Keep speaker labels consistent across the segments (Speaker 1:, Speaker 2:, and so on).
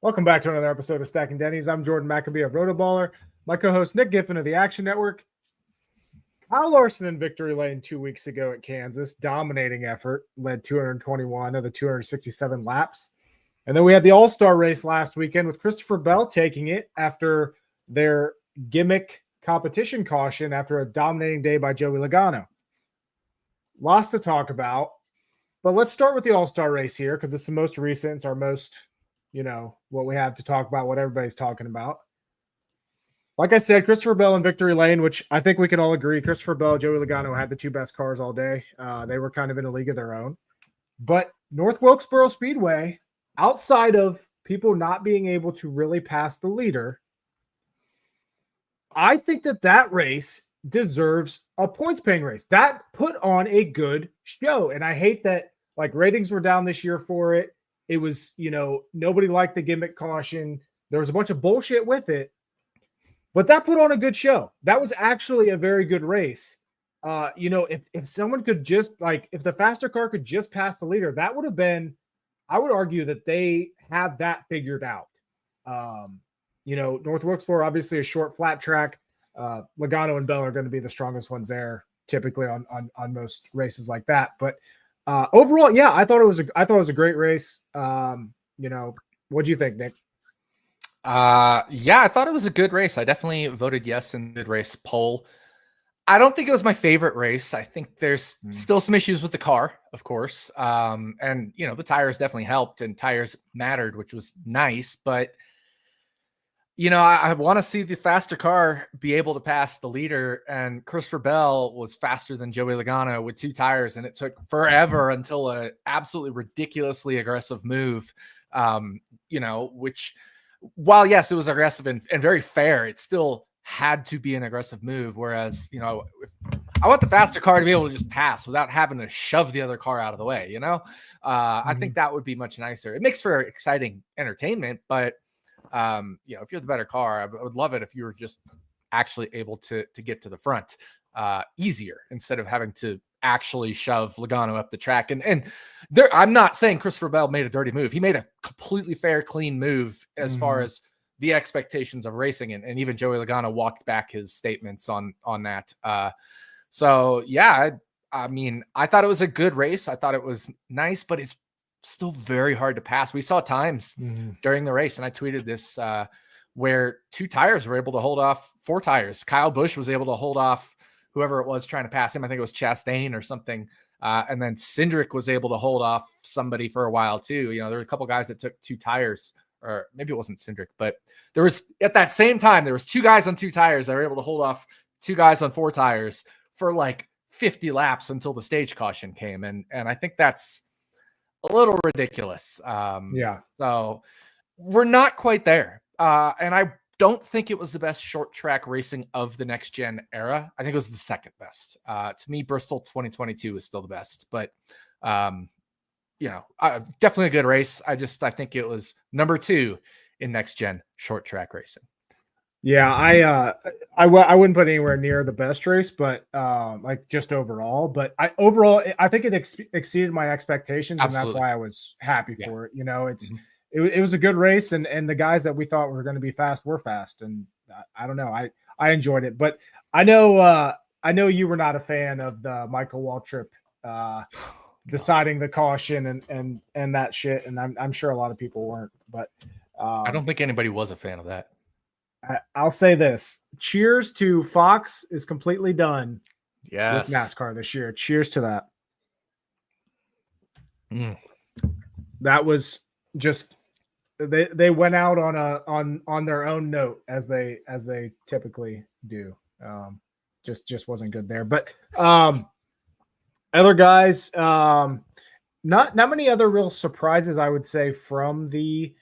Speaker 1: Welcome back to another episode of Stacking Dennys. I'm Jordan McAbee of RotoBaller. My co-host Nick Giffen of the Action Network. Kyle Larson in victory lane 2 weeks ago at Kansas. Dominating effort. Led 221 of the 267 laps. And then we had the All-Star race last weekend with Christopher Bell taking it after their gimmick competition caution after a dominating day by Joey Logano. Lots to talk about. But let's start with the All-Star race here because it's the most recent. It's our most, what we have to talk about, what everybody's talking about. Like I said, Christopher Bell in victory lane, which I think we can all agree, Christopher Bell, Joey Logano had the two best cars all day. They were kind of in a league of their own. But North Wilkesboro Speedway, outside of people not being able to really pass the leader, I think that race deserves a points-paying race. That put on a good show. And I hate that ratings were down this year for it. It was, nobody liked the gimmick caution. There was a bunch of bullshit with it. But that put on a good show. That was actually a very good race. If someone could just, if the faster car could just pass the leader, that would have been, I would argue that they have that figured out. North Wilkesboro, obviously a short, flat track. Logano and Bell are going to be the strongest ones there, typically on most races like that. But overall, yeah, I thought it was a great race. What do you think, Nick?
Speaker 2: Yeah, I thought it was a good race. I definitely voted yes in the good race poll. I don't think it was my favorite race. I think there's still some issues with the car, of course. And the tires definitely helped and tires mattered, which was nice, but I want to see the faster car be able to pass the leader, and Christopher Bell was faster than Joey Logano with two tires, and it took forever until a absolutely ridiculously aggressive move, which, while yes, it was aggressive and very fair, it still had to be an aggressive move. Whereas, I want the faster car to be able to just pass without having to shove the other car out of the way, I think that would be much nicer. It makes for exciting entertainment, but if you're the better car, I would love it if you were just actually able to get to the front easier instead of having to actually shove Logano up the track. And there, I'm not saying Christopher Bell made a dirty move. He made a completely fair, clean move as far as the expectations of racing. And even Joey Logano walked back his statements on that. So yeah, I mean, I thought it was a good race. I thought it was nice, but it's still very hard to pass. We saw times during the race, and I tweeted this, where two tires were able to hold off four tires. Kyle Busch was able to hold off whoever it was trying to pass him. I think it was Chastain or something. And then Cindric was able to hold off somebody for a while too. There were a couple guys that took two tires, or maybe it wasn't Cindric, but there was, at that same time, there was two guys on two tires that were able to hold off two guys on four tires for 50 laps until the stage caution came. And I think that's a little ridiculous. So we're not quite there. And I don't think it was the best short track racing of the next gen era. I think it was the second best. To me, Bristol 2022 is still the best, but definitely a good race. I think it was number 2 in next gen short track racing.
Speaker 1: Yeah, I wouldn't put anywhere near the best race, but just overall. But I think it exceeded my expectations, Absolutely. And that's why I was happy for it. It was a good race, and the guys that we thought were going to be fast were fast, and I don't know, I enjoyed it. But I know you were not a fan of the Michael Waltrip deciding the caution and that shit, and I'm sure a lot of people weren't. But
Speaker 2: I don't think anybody was a fan of that.
Speaker 1: I'll say this: cheers to Fox is completely done with NASCAR this year. Cheers to that. That was just they went out on their own note as they typically do. Just wasn't good there. But other guys, not many other real surprises, I would say, from the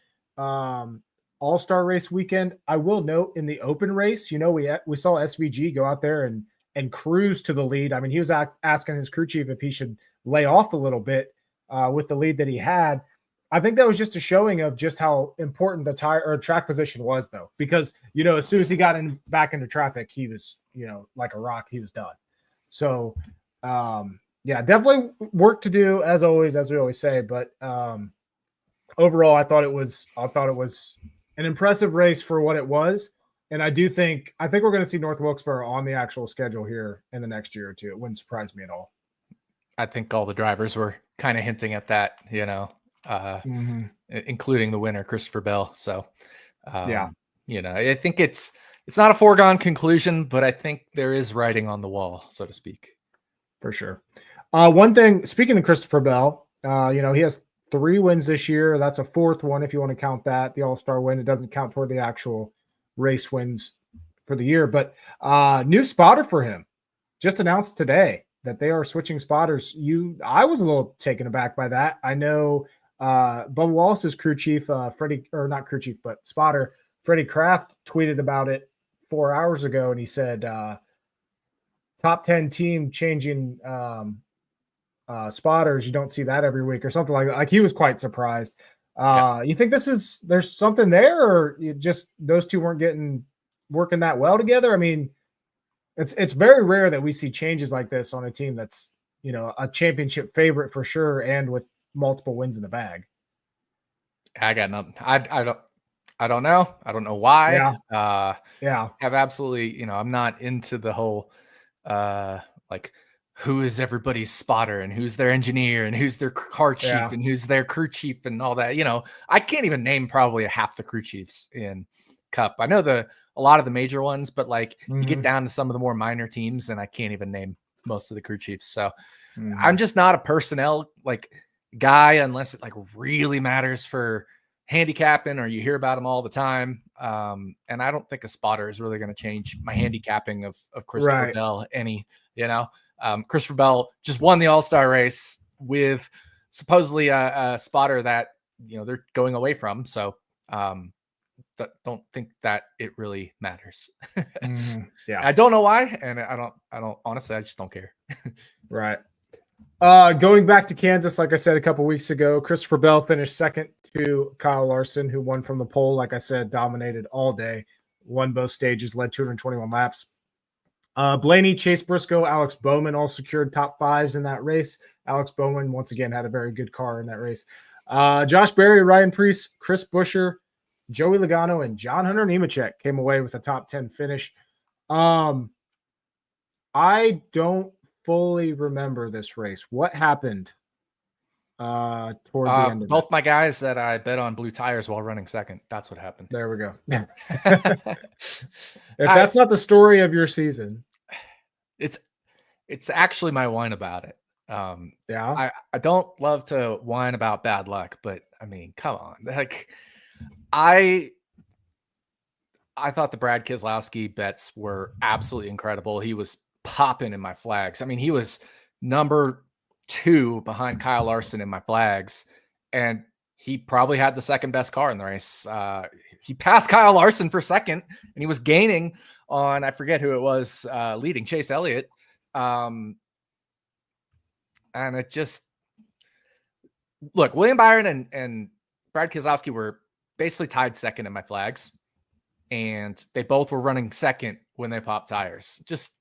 Speaker 1: All-Star race weekend. I will note in the open race, we saw SVG go out there and cruise to the lead. I mean, he was asking his crew chief if he should lay off a little bit with the lead that he had. I think that was just a showing of just how important the tire or track position was, though, because, as soon as he got back into traffic, he was, like a rock, he was done. So, yeah, definitely work to do, as always, as we always say. But overall, I thought it was an impressive race for what it was. And I think we're going to see North Wilkesboro on the actual schedule here in the next year or two. It wouldn't surprise me at all.
Speaker 2: I think all the drivers were kind of hinting at that, including the winner, Christopher Bell. So, I think it's not a foregone conclusion, but I think there is writing on the wall, so to speak.
Speaker 1: For sure. One thing, speaking of Christopher Bell, he has 3 wins this year. That's a 4th one if you want to count that, the All-Star win. It doesn't count toward the actual race wins for the year, but new spotter for him just announced today that they are switching spotters. I was a little taken aback by that. I know Bubba Wallace's crew chief, spotter Freddie Kraft tweeted about it 4 hours ago, and he said top 10 team changing spotters. You don't see that every week or something like that. Like, he was quite surprised. You think there's something there, or just those two weren't working that well together? I mean, it's very rare that we see changes like this on a team that's, a championship favorite for sure, and with multiple wins in the bag.
Speaker 2: I got nothing. I don't know. I don't know why. Have absolutely, I'm not into the whole who is everybody's spotter and who's their engineer and who's their car chief and who's their crew chief and all that. I can't even name probably half the crew chiefs in Cup. I know a lot of the major ones, but you get down to some of the more minor teams and I can't even name most of the crew chiefs. So I'm just not a personnel guy unless it really matters for handicapping or you hear about them all the time. And I don't think a spotter is really going to change my handicapping of Christopher Bell any, Christopher Bell just won the All-Star race with supposedly a spotter that, they're going away from. So don't think that it really matters. I don't know why. And I don't honestly, I just don't care.
Speaker 1: Right. Going back to Kansas, like I said a couple weeks ago, Christopher Bell finished second to Kyle Larson, who won from the pole. Like I said, dominated all day, won both stages, led 221 laps. Blaney, Chase Briscoe, Alex Bowman all secured top 5s in that race. Alex Bowman, once again, had a very good car in that race. Josh Berry, Ryan Preece, Chris Buescher, Joey Logano, and John Hunter Nemechek came away with a top 10 finish. I don't fully remember this race. What happened toward the end of
Speaker 2: both my guys that I bet on blue tires while running second. That's what happened.
Speaker 1: There we go. If that's not the story of your season,
Speaker 2: it's actually my whine about it. I don't love to whine about bad luck, but I mean, come on. I thought the Brad Keselowski bets were absolutely incredible. He was popping in my flags. I mean, he was number 2 behind Kyle Larson in my flags, and he probably had the second best car in the race. He passed Kyle Larson for second, and he was gaining on, I forget who it was, leading Chase Elliott. And it just, look, William Byron and Brad Keselowski were basically tied second in my flags, and they both were running second when they popped tires. Just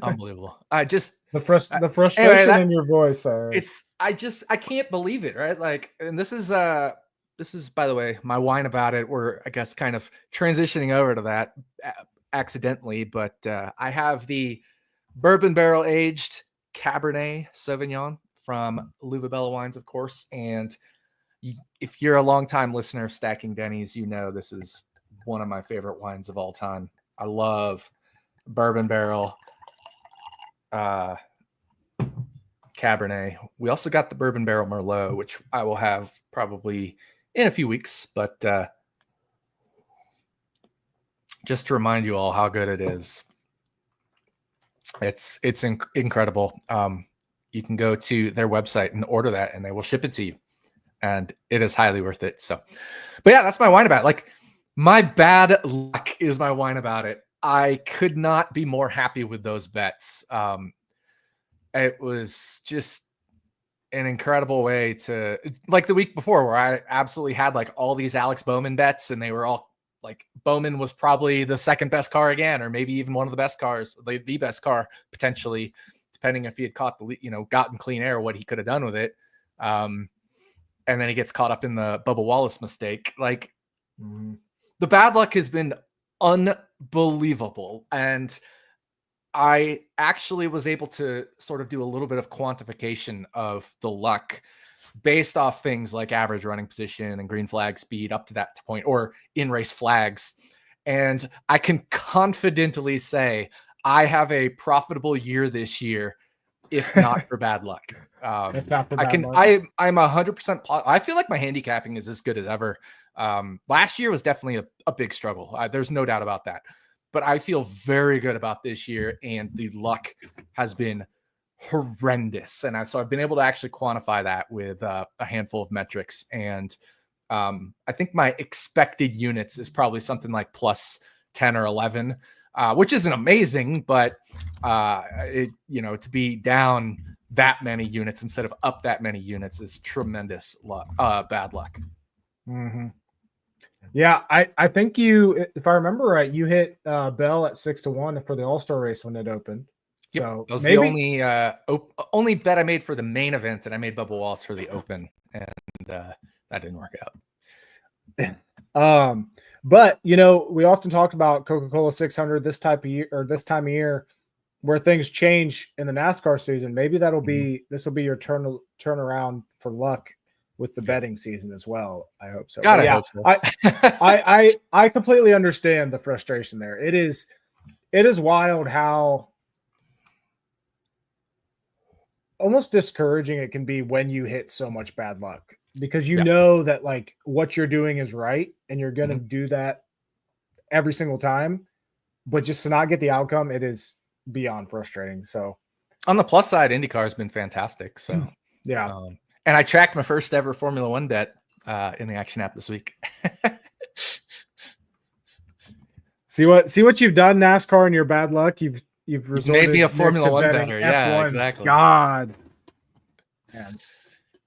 Speaker 2: unbelievable. The
Speaker 1: frustration in your voice.
Speaker 2: I can't believe it, right? And this is by the way my whine about it. We're, I guess, kind of transitioning over to that accidentally, but I have the bourbon barrel aged Cabernet Sauvignon from Lugabella Wines, of course. And if you're a longtime listener of Stacking Dennys, this is one of my favorite wines of all time. I love bourbon barrel Cabernet. We also got the bourbon barrel Merlot, which I will have probably in a few weeks, but just to remind you all how good it is. It's incredible. You can go to their website and order that, and they will ship it to you, and it is highly worth it. So, but yeah, that's my whine about it. My bad luck is my whine about it. I could not be more happy with those bets. It was just an incredible way to, the week before, where I absolutely had all these Alex Bowman bets, and they were all Bowman was probably the second best car again, or maybe even one of the best cars, the best car potentially, depending if he had caught gotten clean air, what he could have done with it. And then he gets caught up in the Bubba Wallace mistake. Like, the bad luck has been unbelievable. And I actually was able to sort of do a little bit of quantification of the luck based off things like average running position and green flag speed up to that point, or in race flags. And I can confidently say I have a profitable year this year, if not for bad luck. I'm 100%. I feel like my handicapping is as good as ever. Last year was definitely a big struggle. There's no doubt about that. But I feel very good about this year, and the luck has been horrendous. And so I've been able to actually quantify that with a handful of metrics. And I think my expected units is probably something like plus 10 or 11, which isn't amazing, but to be down that many units instead of up that many units is tremendous bad luck.
Speaker 1: Mm-hmm. Yeah, I think if I remember right, you hit Bell at 6-1 for the All-Star race when it opened.
Speaker 2: Yep.
Speaker 1: So
Speaker 2: that was the only bet I made for the main event, and I made Bubba Wallace for the Open, and that didn't work
Speaker 1: out. But we often talk about Coca-Cola 600 this time of year, where things change in the NASCAR season. Maybe this will be your turnaround for luck with the betting season as well. I hope so.
Speaker 2: I hope so.
Speaker 1: I completely understand the frustration there. It is wild how almost discouraging it can be when you hit so much bad luck, because you know that like what you're doing is right and you're going to do that every single time, but just to not get the outcome, it is beyond frustrating. So
Speaker 2: on the plus side, IndyCar has been fantastic. So
Speaker 1: yeah.
Speaker 2: And I tracked my first ever Formula One bet in the Action app this week.
Speaker 1: See what you've done, NASCAR, and your bad luck. You've
Speaker 2: made me a Formula One better. Yeah,
Speaker 1: F1.
Speaker 2: exactly.
Speaker 1: God. Man.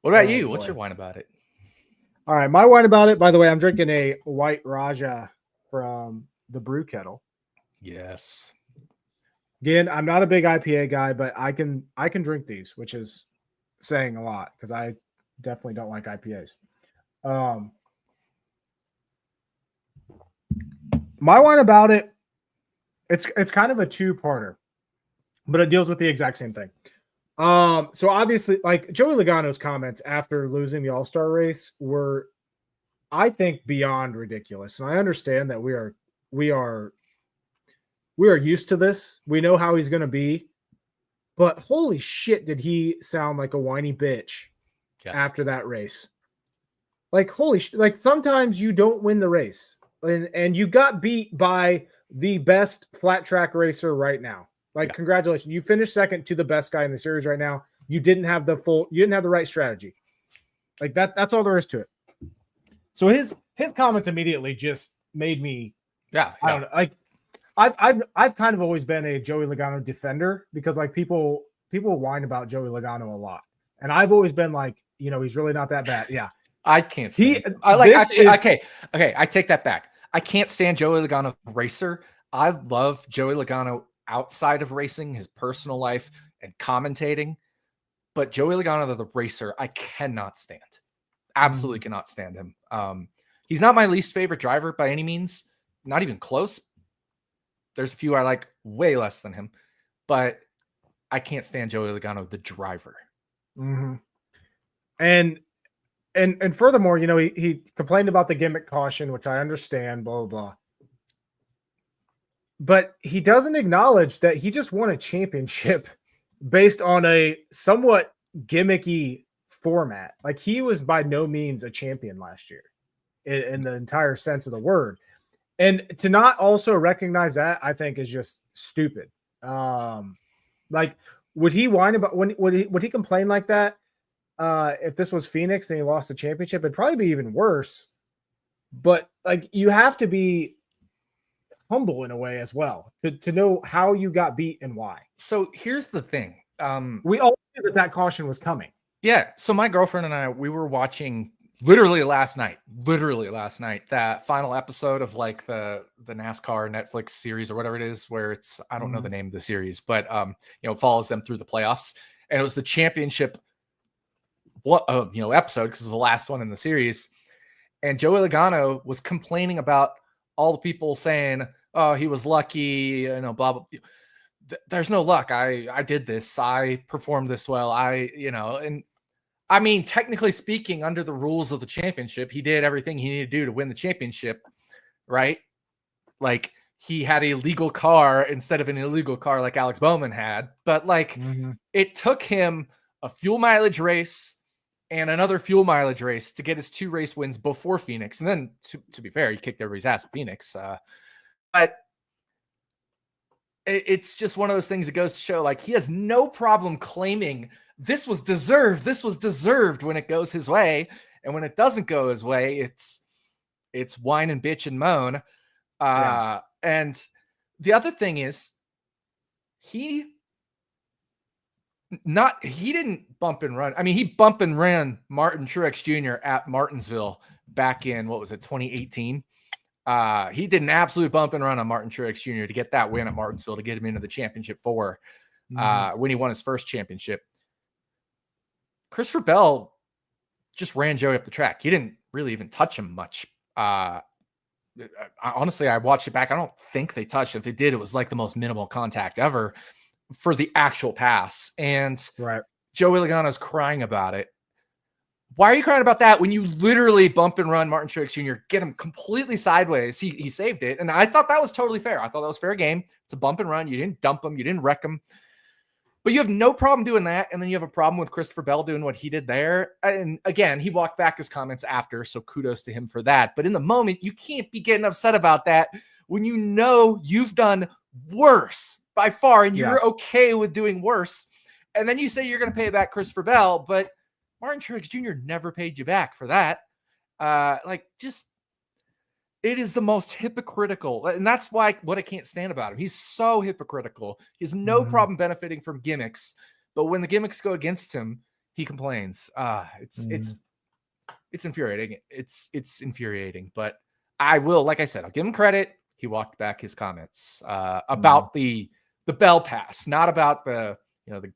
Speaker 2: What about you? What's your wine about it?
Speaker 1: All right, my wine about it. By the way, I'm drinking a White Raja from the Brew Kettle.
Speaker 2: Yes.
Speaker 1: Again, I'm not a big IPA guy, but I can drink these, which is saying a lot because I definitely don't like IPAs. My wine about it, it's kind of a two-parter, but it deals with the exact same thing. So obviously, like Joey Logano's comments after losing the All-Star race were, I think, beyond ridiculous. And I understand that we are used to this. We know how he's going to be, but holy shit, did he sound like a whiny bitch after that race? Like like sometimes you don't win the race, and you got beat by the best flat track racer right now. Like, congratulations. You finished second to the best guy in the series right now. You didn't have the right strategy. Like that's all there is to it. So his comments immediately just made me, I don't know. Like I've kind of always been a Joey Logano defender because like people whine about Joey Logano a lot. And I've always been like, he's really not that bad. Yeah.
Speaker 2: I can't stand okay. I take that back. I can't stand Joey Logano racer. I love Joey Logano outside of racing, his personal life and commentating, but Joey Logano, the racer, I cannot stand. Absolutely cannot stand him. He's not my least favorite driver by any means, not even close. There's a few I like way less than him, but I can't stand Joey Logano, the driver.
Speaker 1: Mm-hmm. And furthermore, he complained about the gimmick caution, which I understand, blah, blah, blah. But he doesn't acknowledge that he just won a championship based on a somewhat gimmicky format. Like, he was by no means a champion last year in the entire sense of the word. And to not also recognize that, I think, is just stupid. Like, would he whine about would he complain like that if this was Phoenix and he lost the championship? It'd probably be even worse. But like, you have to be humble in a way as well to know how you got beat and why.
Speaker 2: So here's the thing.
Speaker 1: We all knew that caution was coming.
Speaker 2: Yeah. So my girlfriend and I, we were watching literally last night, that final episode of like the NASCAR Netflix series or whatever it is, where it's, I don't know the name of the series, but follows them through the playoffs. And it was the championship episode because it was the last one in the series. And Joey Logano was complaining about all the people saying, "Oh, he was lucky," blah blah. There's no luck. I did this. I performed this well. And I mean, technically speaking, under the rules of the championship, he did everything he needed to do to win the championship, right? Like he had a legal car instead of an illegal car like Alex Bowman had. But it took him a fuel mileage race and another fuel mileage race to get his 2 race wins before Phoenix. And then, to be fair, he kicked everybody's ass at Phoenix. But it's just one of those things that goes to show, like, he has no problem claiming this was deserved when it goes his way. And when it doesn't go his way, it's whine and bitch and moan. And the other thing is he didn't bump and run. I mean, he bump and ran Martin Truex Jr. at Martinsville back in, 2018. He did an absolute bump and run on Martin Truex Jr. to get that win at Martinsville, to get him into the championship 4 when he won his first championship. Christopher Bell just ran Joey up the track. He didn't really even touch him much. Honestly, I watched it back. I don't think they touched. If they did, it was like the most minimal contact ever for the actual pass. And Joey Logano's crying about it. Why are you crying about that when you literally bump and run Martin Truex Jr., get him completely sideways? He saved it. And I thought that was totally fair. I thought that was fair game. It's a bump and run. You didn't dump him. You didn't wreck him. But you have no problem doing that. And then you have a problem with Christopher Bell doing what he did there. And again, he walked back his comments after, so kudos to him for that. But in the moment, you can't be getting upset about that when you know you've done worse by far and you're okay with doing worse. And then you say you're going to pay back Christopher Bell, but Martin Truex Jr. never paid you back for that. It is the most hypocritical. And that's why what I can't stand about him. He's so hypocritical. He has no problem benefiting from gimmicks, but when the gimmicks go against him, he complains. It's infuriating. It's infuriating, but I will, like I said, I'll give him credit. He walked back his comments about the Bell pass, not about the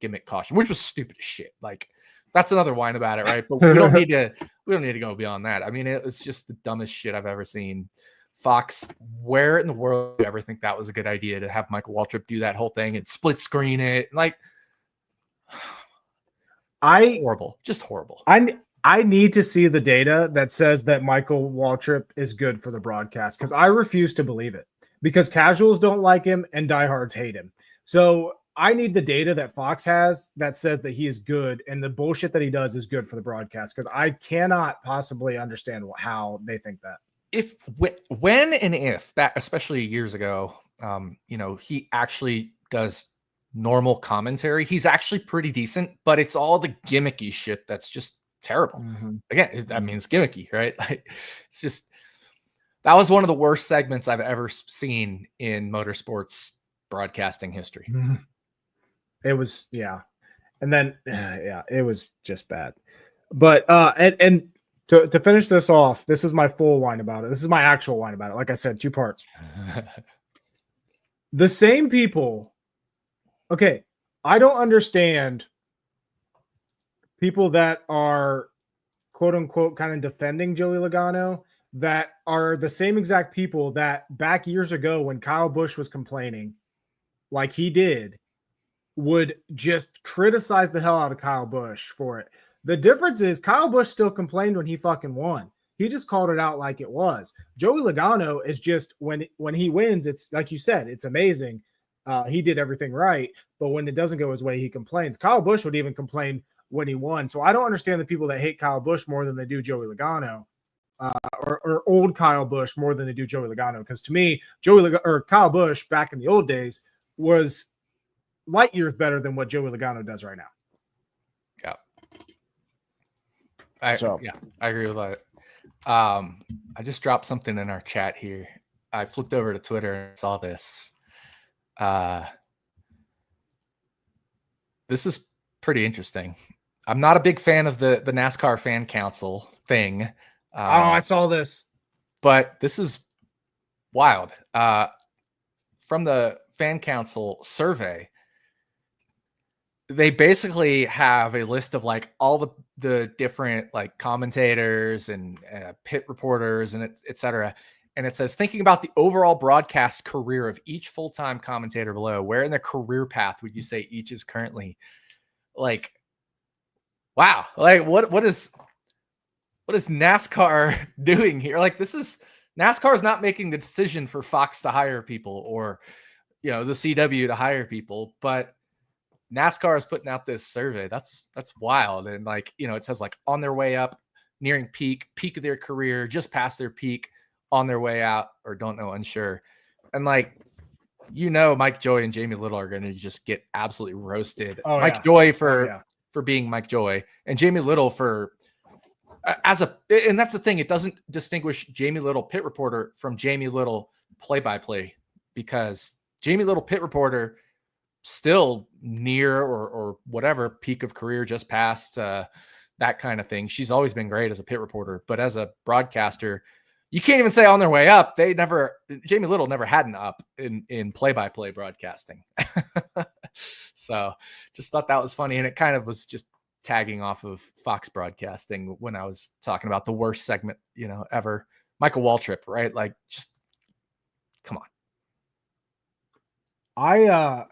Speaker 2: gimmick caution, which was stupid as shit. Like, that's another whine about it, right? But we don't need to go beyond that. I mean, it was just the dumbest shit I've ever seen. Fox, where in the world do you ever think that was a good idea to have Michael Waltrip do that whole thing and split screen it? Like, horrible, just horrible.
Speaker 1: I need to see the data that says that Michael Waltrip is good for the broadcast, because I refuse to believe it, because casuals don't like him and diehards hate him. So I need the data that Fox has that says that he is good and the bullshit that he does is good for the broadcast, because I cannot possibly understand how they think that.
Speaker 2: When and if, back, especially years ago, he actually does normal commentary, he's actually pretty decent, but it's all the gimmicky shit that's just terrible. Again, I mean, it's gimmicky, right? Like, it's just, that was one of the worst segments I've ever seen in motorsports broadcasting history.
Speaker 1: It was, and then it was just bad. But and to finish this off, this is my full whine about it. This is my actual whine about it. Like I said, 2 parts. The same people. Okay, I don't understand people that are quote unquote kind of defending Joey Logano, that are the same exact people that back years ago when Kyle Busch was complaining, like he did, would just criticize the hell out of Kyle Busch for it. The difference is Kyle Busch still complained when he fucking won. He just called it out like it was. Joey Logano is just, when he wins, it's like you said, it's amazing. He did everything right, but when it doesn't go his way, he complains. Kyle Busch would even complain when he won. So I don't understand the people that hate Kyle Busch more than they do Joey Logano, or old Kyle Busch more than they do Joey Logano. Because to me, Kyle Busch back in the old days was light years better than what Joey Logano does right now.
Speaker 2: I agree with that. I just dropped something in our chat here. I flipped over to Twitter and saw this. This is pretty interesting. I'm not a big fan of the NASCAR fan council thing.
Speaker 1: I saw this.
Speaker 2: But this is wild. From the fan council survey, they basically have a list of like all the different like commentators and pit reporters and et cetera. And it says, thinking about the overall broadcast career of each full-time commentator below, where in their career path would you say each is currently? Like, wow. Like what is NASCAR doing here? Like, NASCAR is not making the decision for Fox to hire people or, the CW to hire people, but NASCAR is putting out this survey. That's wild. And like, it says like on their way up, nearing peak of their career, just past their peak, on their way out, or don't know, unsure. And like, Mike Joy and Jamie Little are going to just get absolutely roasted. Mike Joy for being Mike Joy, and Jamie Little for and that's the thing. It doesn't distinguish Jamie Little pit reporter from Jamie Little play-by-play, because Jamie Little pit reporter still near or whatever peak of career, just past that kind of thing. She's always been great as a pit reporter, but as a broadcaster, you can't even say on their way up. Jamie Little never had an up in play-by-play broadcasting. So just thought that was funny. And it kind of was just tagging off of Fox broadcasting when I was talking about the worst segment, ever. Michael Waltrip, right? Like, just come on.
Speaker 1: I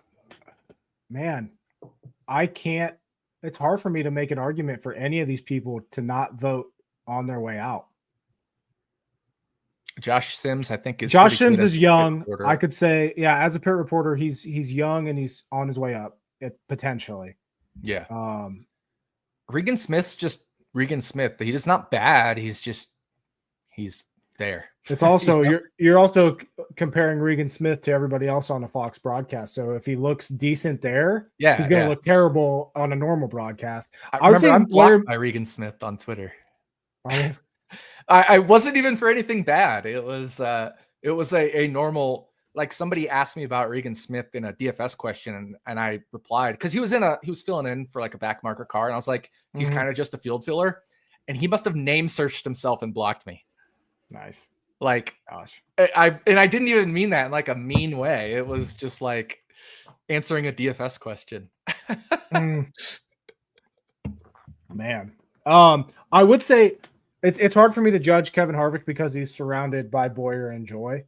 Speaker 1: can't, it's hard for me to make an argument for any of these people to not vote on their way out.
Speaker 2: Josh Sims, I think
Speaker 1: Josh Sims is young. I could say, as a pit reporter, he's young and he's on his way up, potentially.
Speaker 2: Yeah. Regan Smith's just Regan Smith. He is not bad. He's there.
Speaker 1: It's also you're also comparing Regan Smith to everybody else on the Fox broadcast. So if he looks decent there, he's going to look terrible on a normal broadcast.
Speaker 2: I'm blocked by Regan Smith on Twitter. I wasn't even for anything bad. It was a normal, like, somebody asked me about Regan Smith in a DFS question, and I replied, because he was filling in for like a back marker car, and I was like, he's kind of just a field filler, and he must have name searched himself and blocked me.
Speaker 1: Nice.
Speaker 2: Like,
Speaker 1: gosh, I
Speaker 2: didn't even mean that in like a mean way. It was just like answering a DFS question.
Speaker 1: Man, I would say it's hard for me to judge Kevin Harvick because he's surrounded by Boyer and Joy.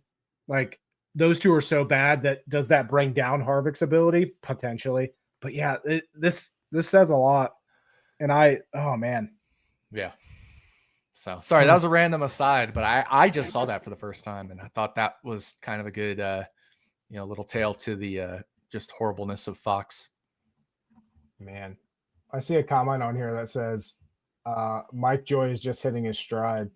Speaker 1: Like, those two are so bad does that bring down Harvick's ability? Potentially. But yeah, this says a lot. And oh man.
Speaker 2: Yeah. So sorry, that was a random aside, but I just saw that for the first time, and I thought that was kind of a good little tale to the just horribleness of Fox.
Speaker 1: Man, I see a comment on here that says Mike Joy is just hitting his stride.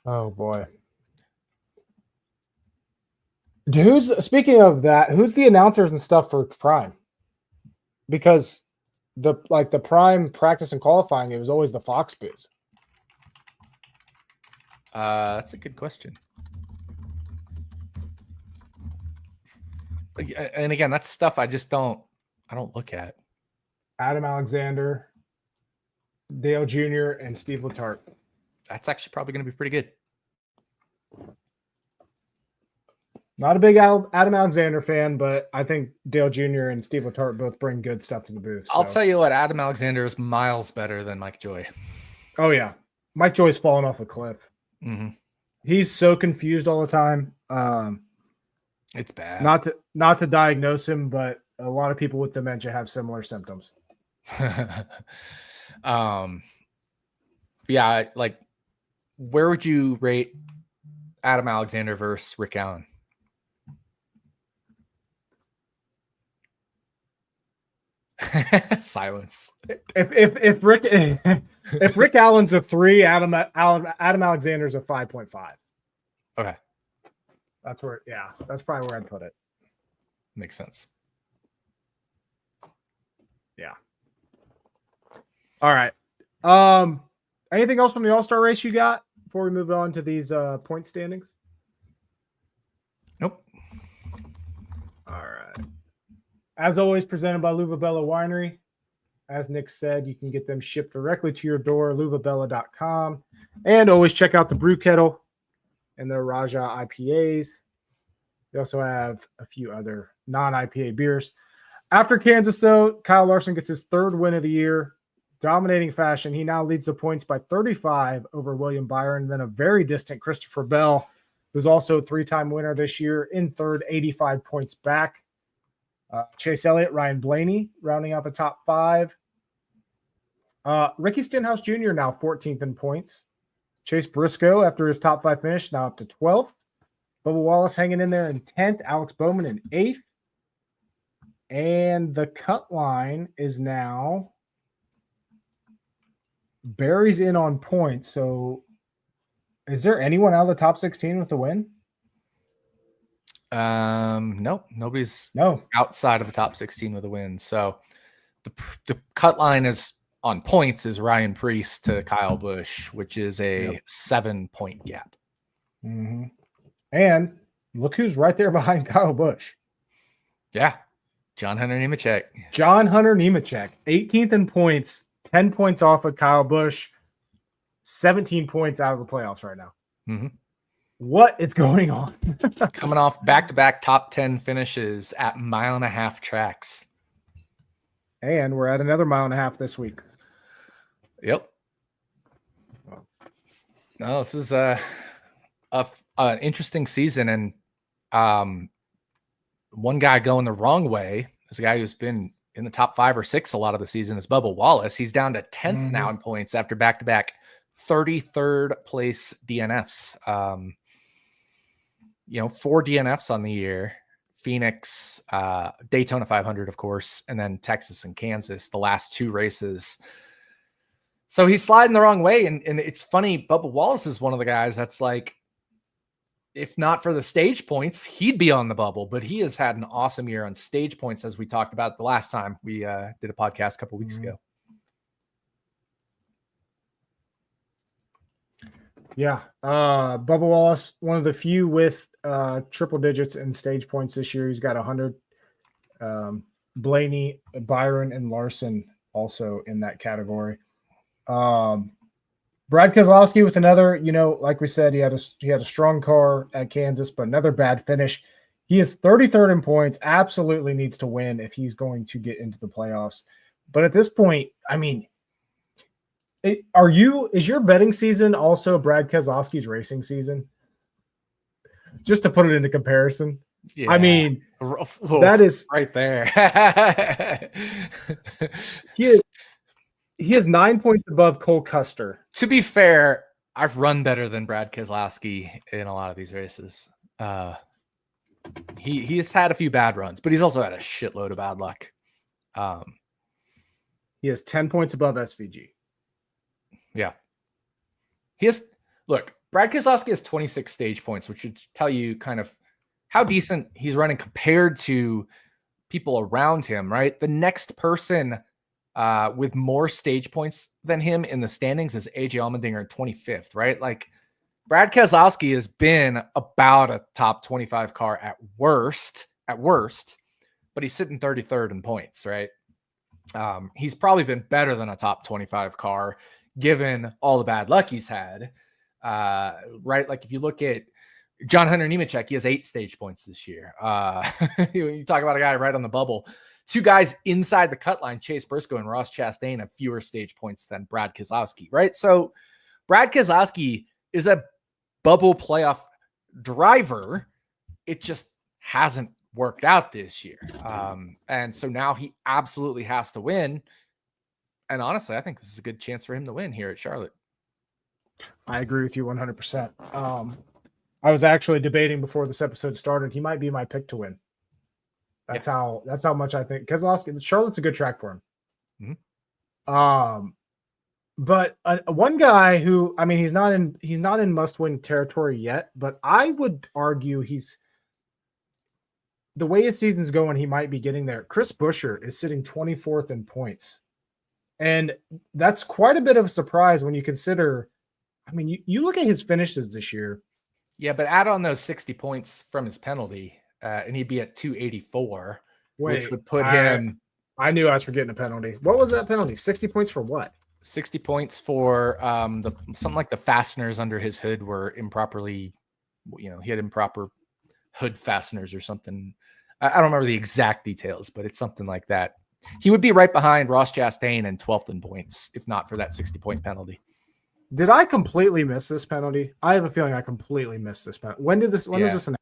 Speaker 1: Oh boy. Speaking of that, who's the announcers and stuff for Prime? Because the Prime practice and qualifying, it was always the Fox booth.
Speaker 2: That's a good question. And again, that's stuff I don't look at.
Speaker 1: Adam Alexander, Dale Jr., and Steve Letarte.
Speaker 2: That's actually probably going to be pretty good.
Speaker 1: Not a big Adam Alexander fan, but I think Dale Jr. and Steve Letarte both bring good stuff to the booth. So.
Speaker 2: I'll tell you what, Adam Alexander is miles better than Mike Joy.
Speaker 1: Oh, yeah. Mike Joy's fallen off a cliff.
Speaker 2: Mm-hmm.
Speaker 1: He's so confused all the time.
Speaker 2: It's bad.
Speaker 1: Not to diagnose him, but a lot of people with dementia have similar symptoms.
Speaker 2: Yeah, like, where would you rate Adam Alexander versus Rick Allen? Silence.
Speaker 1: If Rick Allen's a 3, Adam Alexander's a 5.5.
Speaker 2: Okay.
Speaker 1: That's probably where I'd put it.
Speaker 2: Makes sense.
Speaker 1: Yeah. All right. Anything else from the All-Star race you got before we move on to these point standings?
Speaker 2: Nope.
Speaker 1: All right. As always, presented by LuvaBella Winery. As Nick said, you can get them shipped directly to your door, luvabella.com. And always check out the Brew Kettle and their Raja IPAs. They also have a few other non-IPA beers. After Kansas, though, Kyle Larson gets his third win of the year, dominating fashion. He now leads the points by 35 over William Byron, then a very distant Christopher Bell, who's also a three-time winner this year, in third, 85 points back. Chase Elliott, Ryan Blaney rounding out the top five. Ricky Stenhouse Jr. now 14th in points. Chase Briscoe, after his top five finish, now up to 12th. Bubba Wallace hanging in there in 10th. Alex Bowman in 8th. And the cut line is now Barry's in on points. So is there anyone out of the top 16 with the win?
Speaker 2: No, nobody's
Speaker 1: No
Speaker 2: outside of the top 16 with a win. So the cut line is on points is Ryan Preece to Kyle Busch, which is a 7-point gap.
Speaker 1: Mm-hmm. And look who's right there behind Kyle Busch.
Speaker 2: Yeah. John Hunter Nemechek.
Speaker 1: John Hunter Nemechek, 18th in points, 10 points off of Kyle Busch, 17 points out of the playoffs right now.
Speaker 2: Mm-hmm.
Speaker 1: What is going on?
Speaker 2: Coming off back-to-back top 10 finishes at 1.5-mile tracks.
Speaker 1: And we're at another 1.5 miles this week.
Speaker 2: Yep. No, this is an interesting season. And one guy going the wrong way is a guy who's been in the top 5 or 6 a lot of the season is Bubba Wallace. He's down to 10th now in points after back-to-back 33rd place DNFs. 4 DNFs on the year. Phoenix, Daytona 500, of course, and then Texas and Kansas, the last 2 races. So he's sliding the wrong way. And it's funny, Bubba Wallace is one of the guys that's like, if not for the stage points, he'd be on the bubble, but he has had an awesome year on stage points, as we talked about the last time we did a podcast a couple weeks ago.
Speaker 1: Yeah. Bubba Wallace, one of the few with triple digits in stage points this year. He's got 100. Blaney, Byron, and Larson also in that category. Brad Keselowski with another, like we said, he had a strong car at Kansas, but another bad finish. He is 33rd in points, absolutely needs to win if he's going to get into the playoffs. But at this point, I mean, is your betting season also Brad Keselowski's racing season? Just to put it into comparison. Yeah. I mean, that is
Speaker 2: right there.
Speaker 1: He is 9 points above Cole Custer.
Speaker 2: To be fair, I've run better than Brad Keselowski in a lot of these races. He has had a few bad runs, but he's also had a shitload of bad luck.
Speaker 1: He has 10 points above SVG.
Speaker 2: Yeah. Brad Keselowski has 26 stage points, which should tell you kind of how decent he's running compared to people around him, right? The next person with more stage points than him in the standings is AJ Allmendinger, 25th, right? Like Brad Keselowski has been about a top 25 car at worst, but he's sitting 33rd in points, right? He's probably been better than a top 25 car given all the bad luck he's had, right? Like if you look at John Hunter Nemechek, he has 8 stage points this year. You talk about a guy right on the bubble. 2 guys inside the cut line, Chase Briscoe and Ross Chastain, have fewer stage points than Brad Keselowski, right? So Brad Keselowski is a bubble playoff driver. It just hasn't worked out this year. And so now he absolutely has to win. And honestly, I think this is a good chance for him to win here at Charlotte.
Speaker 1: I agree with you 100%. I was actually debating before this episode started. He might be my pick to win. That's how much I think Keselowski. Charlotte's a good track for him. Mm-hmm. But one guy who, I mean, he's not in must-win territory yet, but I would argue the way his season's going, he might be getting there. Chris Buescher is sitting 24th in points, and that's quite a bit of a surprise when you consider. I mean, you look at his finishes this year.
Speaker 2: Yeah, but add on those 60 points from his penalty, and he'd be at 284, which would put him.
Speaker 1: I knew I was forgetting a penalty. What was that penalty? 60 points for what?
Speaker 2: 60 points for something like the fasteners under his hood were improperly, he had improper hood fasteners or something. I don't remember the exact details, but it's something like that. He would be right behind Ross Chastain in 12th in points, if not for that 60-point penalty.
Speaker 1: Did I completely miss this penalty? I have a feeling I completely missed this penalty. When was this announced?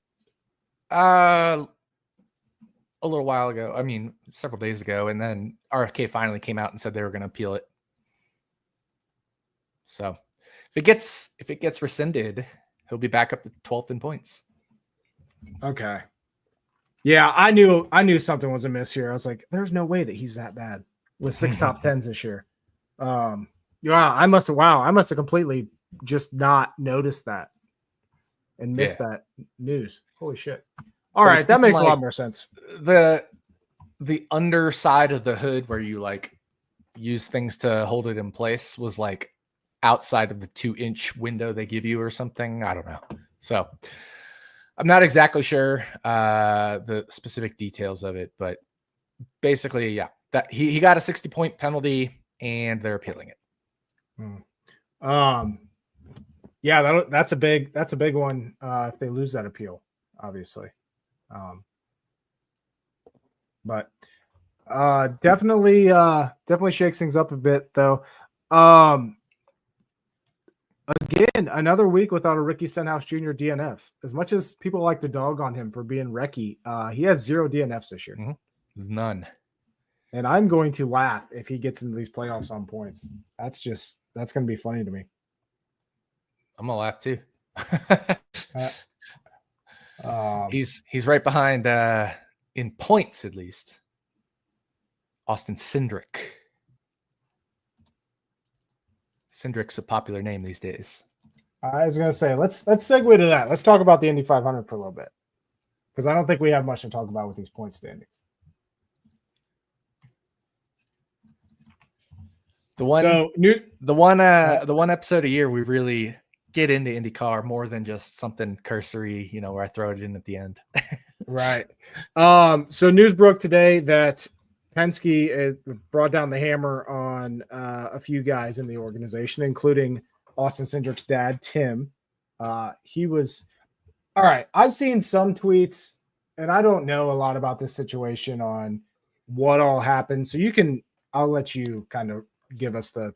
Speaker 2: A little while ago. I mean, several days ago, and then RFK finally came out and said they were going to appeal it. So if it gets rescinded, he'll be back up to 12th in points.
Speaker 1: Okay. Yeah, I knew something was amiss here. I was like, there's no way that he's that bad with 6 top 10s this year. I must have completely just not noticed that and missed that news. Holy shit. All right, that makes a lot more sense.
Speaker 2: The underside of the hood where you like use things to hold it in place was like outside of the 2-inch window they give you or something. I don't know. So I'm not exactly sure the specific details of it, but basically, yeah, that he got a 60-point penalty and they're appealing it.
Speaker 1: Yeah, that's a big one if they lose that appeal, obviously. But definitely shakes things up a bit though. Again, another week without a Ricky Stenhouse Jr. DNF. As much as people like to dog on him for being wrecky, he has 0 DNFs this year.
Speaker 2: Mm-hmm. None.
Speaker 1: And I'm going to laugh if he gets into these playoffs on points. That's going to be funny to me.
Speaker 2: I'm gonna laugh too. He's right behind in points at least. Austin Cindric. Cindric's a popular name these days.
Speaker 1: I was going to say, let's segue to that. Let's talk about the Indy 500 for a little bit, because I don't think we have much to talk about with these point standings.
Speaker 2: The one episode a year we really get into IndyCar more than just something cursory, where I throw it in at the end.
Speaker 1: Right. So news broke today that Penske brought down the hammer on a few guys in the organization, including Austin Cindric's dad, Tim. He was all right. I've seen some tweets, and I don't know a lot about this situation on what all happened. So I'll let you kind of give us the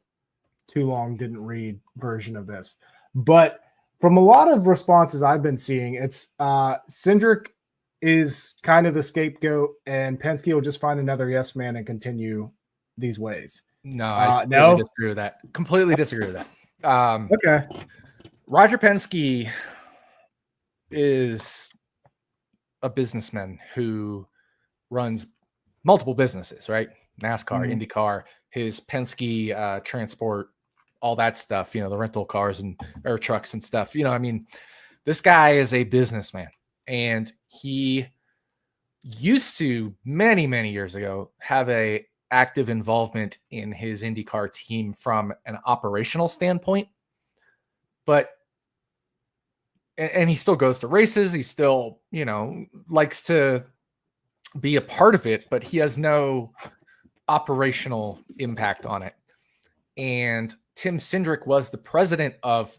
Speaker 1: too long didn't read version of this. But from a lot of responses I've been seeing, it's Cindric is kind of the scapegoat, and Penske will just find another yes man and continue these ways.
Speaker 2: No, I disagree with that. Completely disagree with that.
Speaker 1: Okay. Roger
Speaker 2: Penske is a businessman who runs multiple businesses, right? NASCAR, IndyCar, his Penske transport, all that stuff, the rental cars and air trucks and stuff. This guy is a businessman, and he used to many, many years ago have a active involvement in his IndyCar team from an operational standpoint, and he still goes to races. He still, likes to be a part of it, but he has no operational impact on it. And Tim Cindric was the president of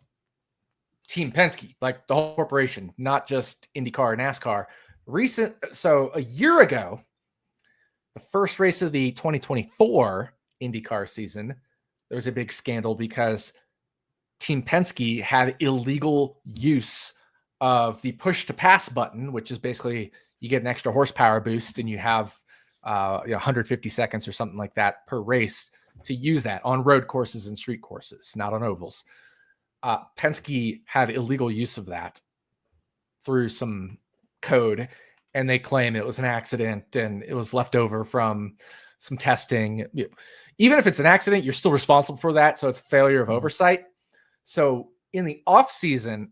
Speaker 2: Team Penske, like the whole corporation, not just IndyCar, NASCAR. So a year ago, the first race of the 2024 IndyCar season, there was a big scandal because Team Penske had illegal use of the push to pass button, which is basically you get an extra horsepower boost and you have 150 seconds or something like that per race to use that on road courses and street courses, not on ovals. Penske had illegal use of that through some code, and they claim it was an accident and it was left over from some testing. Even if it's an accident, you're still responsible for that. So it's a failure of oversight. So in the off season,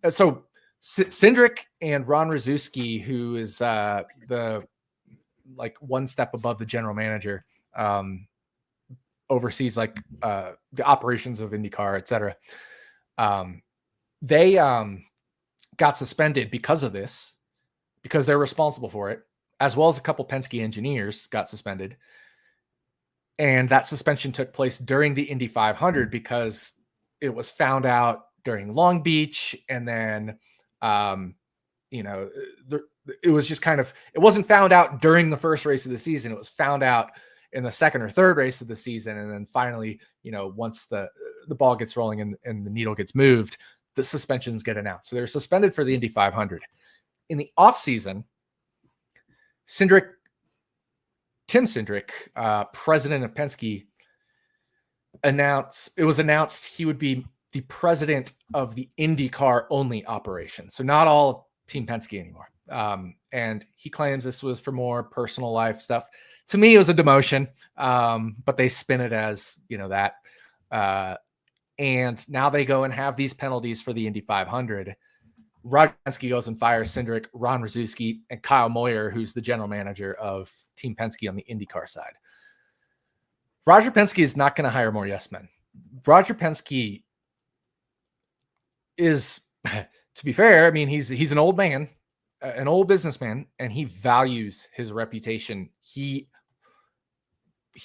Speaker 2: Cindric and Ron Rzuski, who is the one step above the general manager, oversees the operations of IndyCar, et cetera. They got suspended because of this, because they're responsible for it, as well as a couple Penske engineers got suspended. And that suspension took place during the Indy 500 because it was found out during Long Beach. And then, it was just kind of, it wasn't found out during the first race of the season. It was found out in the second or third race of the season. And then finally, once the ball gets rolling and the needle gets moved, the suspensions get announced. So they're suspended for the Indy 500. In the off season, Tim Cindric, president of Penske, announced he would be the president of the IndyCar only operation. So not all of Team Penske anymore. And he claims this was for more personal life stuff. To me, it was a demotion, but they spin it as, that. And now they go and have these penalties for the Indy 500. Roger Penske goes and fires Cindric, Ron Rzucki, and Kyle Moyer, who's the general manager of Team Penske on the IndyCar side. Roger Penske is not going to hire more yes men. Roger Penske is, to be fair, I mean, he's an old man, an old businessman, and he values his reputation. He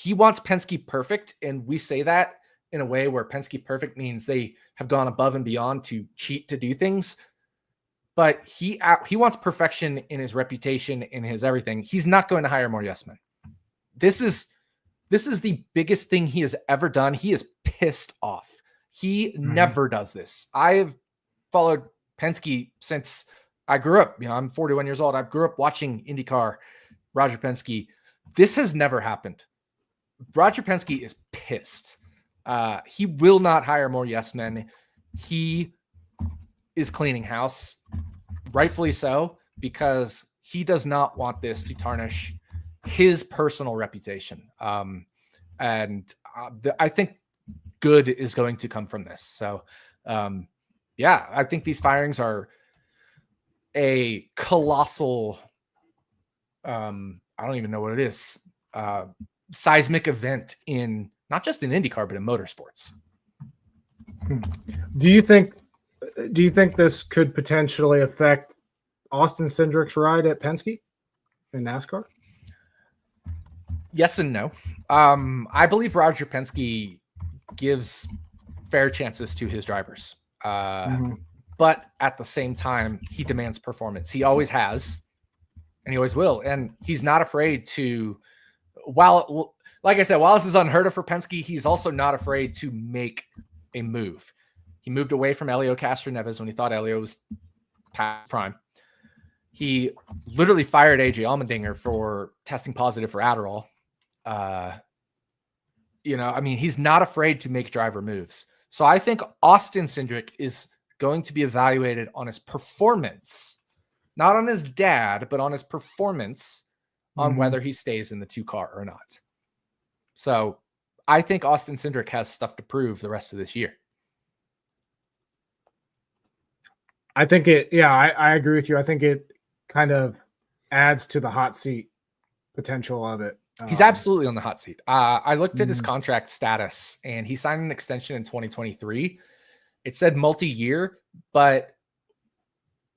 Speaker 2: wants Penske perfect, and we say that in a way where Penske perfect means they have gone above and beyond to cheat to do things. But he wants perfection in his reputation, in his everything. He's not going to hire more yes men. This is the biggest thing he has ever done. He is pissed off. He never does this. I have followed Penske since I grew up. I'm 41 years old. I grew up watching IndyCar, Roger Penske. This has never happened. Roger Penske is pissed. He will not hire more yes men. He is cleaning house, rightfully so, because he does not want this to tarnish his personal reputation. I think good is going to come from this. So, I think these firings are a colossal, I don't even know what it is, seismic event in not just in IndyCar, but in motorsports.
Speaker 1: Do you think this could potentially affect Austin Cindric's ride at Penske in NASCAR?
Speaker 2: Yes and no. I believe Roger Penske gives fair chances to his drivers. But at the same time, he demands performance. He always has, and he always will. And he's not afraid to, like I said, while this is unheard of for Penske, he's also not afraid to make a move. He moved away from Elio Castroneves when he thought Elio was past prime. He literally fired AJ Allmendinger for testing positive for Adderall. He's not afraid to make driver moves. So I think Austin Cindric is going to be evaluated on his performance, not on his dad, but on his performance on whether he stays in the 2-car or not. So I think Austin Cindric has stuff to prove the rest of this year.
Speaker 1: I think I agree with you. I think it kind of adds to the hot seat potential of it.
Speaker 2: He's absolutely on the hot seat. I looked at his contract status, and he signed an extension in 2023. It said multi-year, but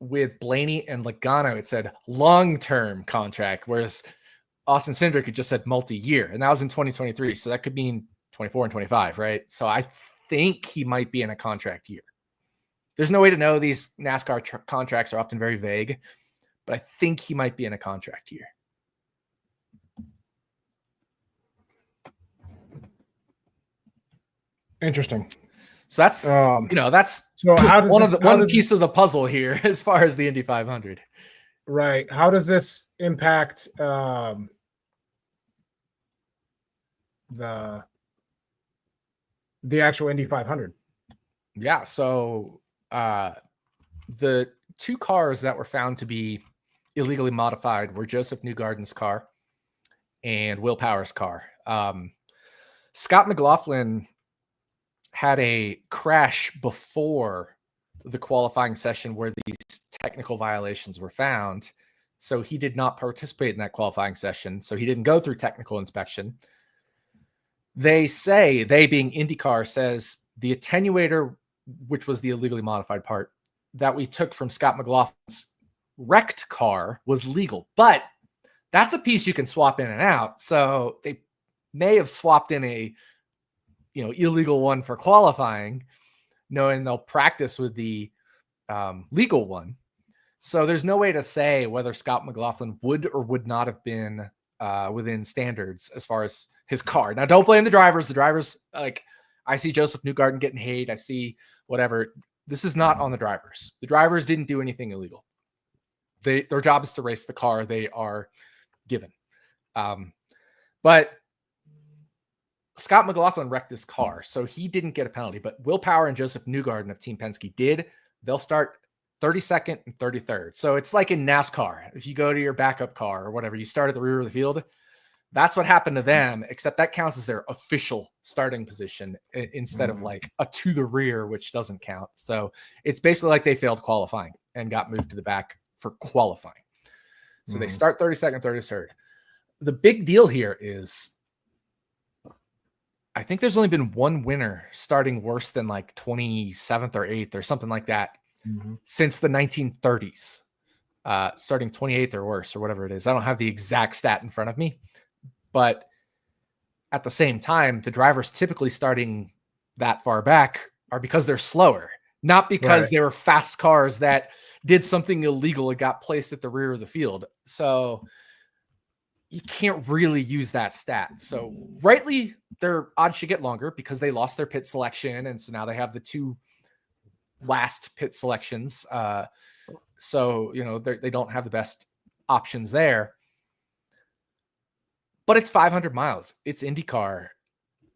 Speaker 2: with Blaney and Logano, it said long-term contract, whereas Austin Cindric had just said multi-year, and that was in 2023. So that could mean 24 and 25, right? So I think he might be in a contract year. There's no way to know. These NASCAR contracts are often very vague, but I think he might be in a contract year.
Speaker 1: Interesting.
Speaker 2: So that's that's
Speaker 1: so
Speaker 2: one piece of the puzzle here as far as the Indy 500.
Speaker 1: Right. How does this impact the actual Indy 500?
Speaker 2: Yeah. So the 2 cars that were found to be illegally modified were Joseph Newgarden's car and Will Power's car. Scott McLaughlin had a crash before the qualifying session where these technical violations were found. So he did not participate in that qualifying session. So he didn't go through technical inspection. They being IndyCar, says the attenuator, which was the illegally modified part that we took from Scott McLaughlin's wrecked car, was legal, but that's a piece you can swap in and out. So they may have swapped in a illegal one for qualifying, knowing they'll practice with the legal one. So there's no way to say whether Scott McLaughlin would or would not have been within standards as far as his car. Now, don't blame the drivers. The drivers, like, I see Joseph Newgarden getting hate. I see whatever. This is not on the drivers. The drivers didn't do anything illegal. Their job is to race the car they are given. But Scott McLaughlin wrecked his car, so he didn't get a penalty. But Will Power and Joseph Newgarden of Team Penske did. They'll start 32nd and 33rd. So it's like in NASCAR. If you go to your backup car or whatever, you start at the rear of the field. That's what happened to them, except that counts as their official starting position instead of like a to the rear, which doesn't count. So it's basically like they failed qualifying and got moved to the back for qualifying. So they start 32nd, 33rd. The big deal here is I think there's only been one winner starting worse than like 27th or 8th or something like that since the 1930s, starting 28th or worse or whatever it is. I don't have the exact stat in front of me, but at the same time, the drivers typically starting that far back are because they're slower, not because they were fast cars that did something illegal and got placed at the rear of the field. So you can't really use that stat. So rightly, their odds should get longer because they lost their pit selection. And so now they have the 2 last pit selections. So, you know, they don't have the best options there. But it's 500 miles. It's IndyCar.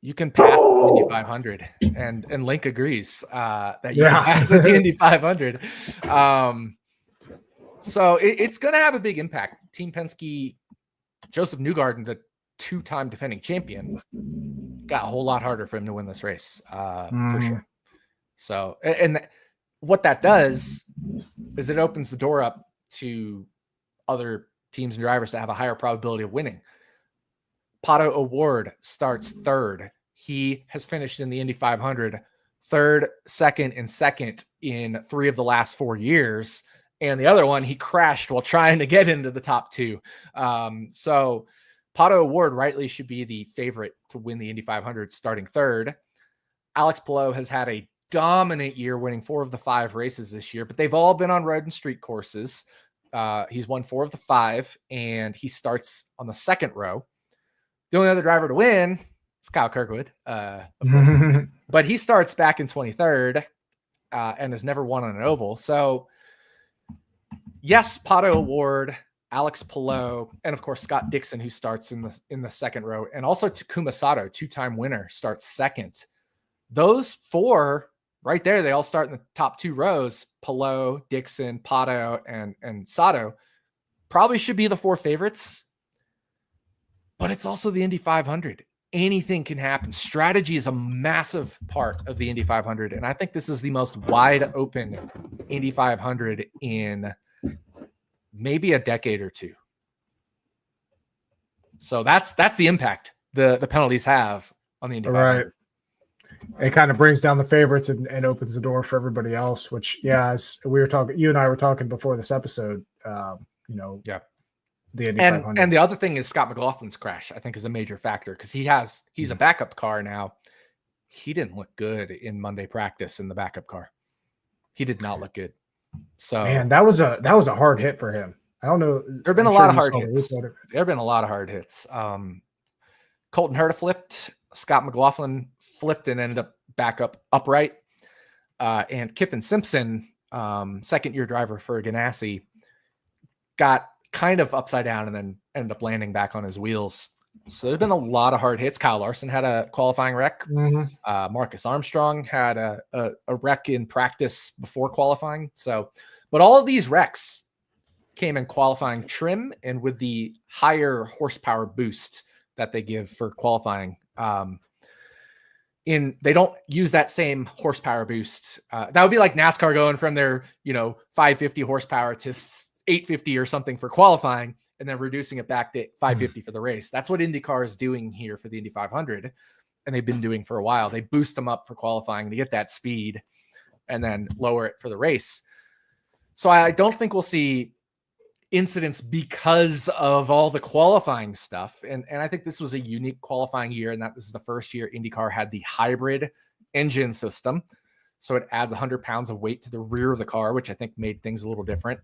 Speaker 2: You can pass the Indy 500. And Link agrees that you can pass at the Indy 500. So it's going to have a big impact. Team Penske, Joseph Newgarden, the 2-time defending champion, got a whole lot harder for him to win this race, for sure. So, and what that does is it opens the door up to other teams and drivers to have a higher probability of winning. Pato O'Ward starts 3rd. He has finished in the Indy 500 3rd, 2nd, and 2nd in 3 of the last 4 years. And the other one, he crashed while trying to get into the top 2. So Pato O'Ward rightly should be the favorite to win the Indy 500 starting 3rd. Alex Palou has had a dominant year, winning 4 of the 5 races this year, but they've all been on road and street courses. He's won 4 of the 5, and he starts on the 2nd row. The only other driver to win is Kyle Kirkwood, of course. But he starts back in 23rd and has never won on an oval. So yes, Pato O'Ward, Alex Palou, and of course Scott Dixon, who starts in the 2nd row, and also Takuma Sato, 2-time winner, starts 2nd. Those 4 right there, they all start in the top 2 rows. Palou, Dixon, Pato, and Sato probably should be the 4 favorites. But it's also the Indy 500. Anything can happen. Strategy is a massive part of the Indy 500, and I think this is the most wide open Indy 500 in maybe a decade or 2. So that's the impact the penalties have on the Indy 500.
Speaker 1: Right. It kind of brings down the favorites and opens the door for everybody else, which, as we were talking, you and I were talking before this episode, the Indy 500.
Speaker 2: And the other thing is Scott McLaughlin's crash, I think, is a major factor because he's a backup car now. He didn't look good in Monday practice in the backup car. He did not look good. So
Speaker 1: man, that was a hard hit for him. I don't know.
Speaker 2: There have been a lot of hard hits. There have been a lot of hard hits. Colton Herta flipped. Scott McLaughlin flipped and ended up back up upright. And Kiffin Simpson, 2nd-year driver for Ganassi, got kind of upside down and then ended up landing back on his wheels. So there's been a lot of hard hits. Kyle Larson had a qualifying wreck. Marcus Armstrong had a wreck in practice before qualifying. So, but all of these wrecks came in qualifying trim and with the higher horsepower boost that they give for qualifying. They don't use that same horsepower boost. That would be like NASCAR going from their 550 horsepower to 850 or something for qualifying and then reducing it back to 550 for the race. That's what IndyCar is doing here for the Indy 500. And they've been doing for a while. They boost them up for qualifying to get that speed and then lower it for the race. So I don't think we'll see incidents because of all the qualifying stuff. And I think this was a unique qualifying year, and that this is the first year IndyCar had the hybrid engine system. So it adds 100 pounds of weight to the rear of the car, which I think made things a little different.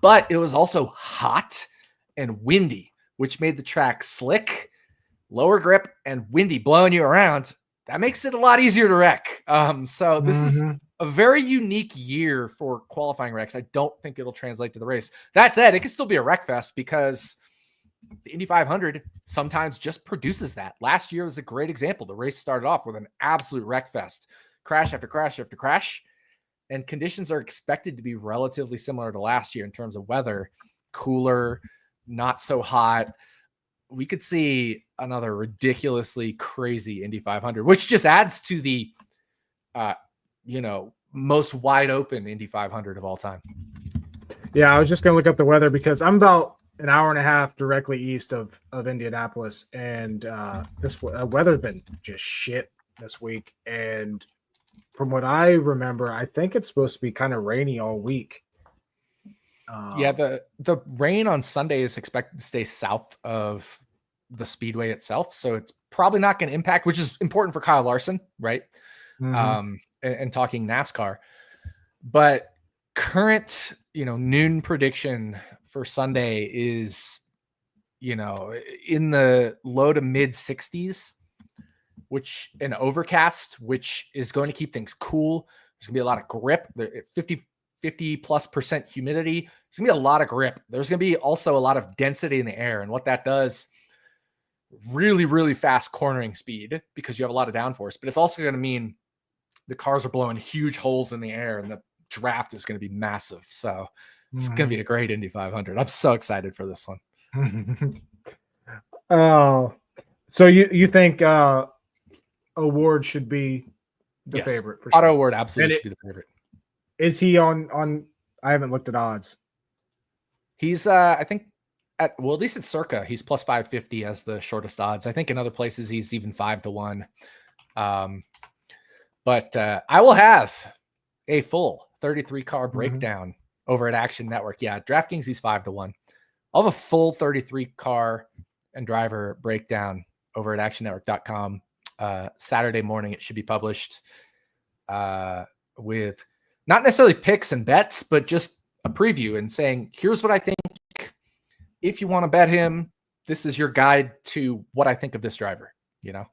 Speaker 2: but it was also hot and windy, which made the track slick, lower grip, and windy, blowing you around. That makes it a lot easier to wreck. So this is a very unique year for qualifying wrecks. I don't think it'll translate to the race. That said, it can still be a wreck fest because the Indy 500 sometimes just produces that. Last year was a great example. The race started off with an absolute wreck fest, crash after crash after crash, and conditions are expected to be relatively similar to last year in terms of weather, cooler, not so hot. We could see another ridiculously crazy Indy 500, which just adds to the, most wide open Indy 500 of all time.
Speaker 1: Yeah, I was just going to look up the weather because I'm about an hour and a half directly east of Indianapolis, and this weather's been just shit this week. And from what I remember, I think it's supposed to be kind of rainy all week.
Speaker 2: The rain on Sunday is expected to stay south of the speedway itself, so it's probably not going to impact, which is important for Kyle Larson, right? And talking NASCAR. But current, noon prediction for Sunday is, in the low to mid 60s, which an overcast, which is going to keep things cool. There's gonna be a lot of grip. 50+% humidity. There's gonna be a lot of grip. There's gonna be also a lot of density in the air. And what that does, really, really fast cornering speed because you have a lot of downforce, but it's also going to mean the cars are blowing huge holes in the air and the draft is going to be massive. So it's going to be a great Indy 500. I'm so excited for this one.
Speaker 1: Oh, so you think Award should be the favorite for sure?
Speaker 2: Auto Award absolutely should be the favorite.
Speaker 1: Is he on? I haven't looked at odds.
Speaker 2: He's I think at least at Circa, he's plus 550 as the shortest odds. I think in other places he's even 5-1. But I will have a full 33 car breakdown over at Action Network. Yeah, DraftKings he's 5-1. I'll have a full 33 car and driver breakdown over at actionnetwork.com. Saturday morning it should be published with not necessarily picks and bets, but just a preview and saying, here's what I think. If you want to bet him, this is your guide to what I think of this driver, Yeah.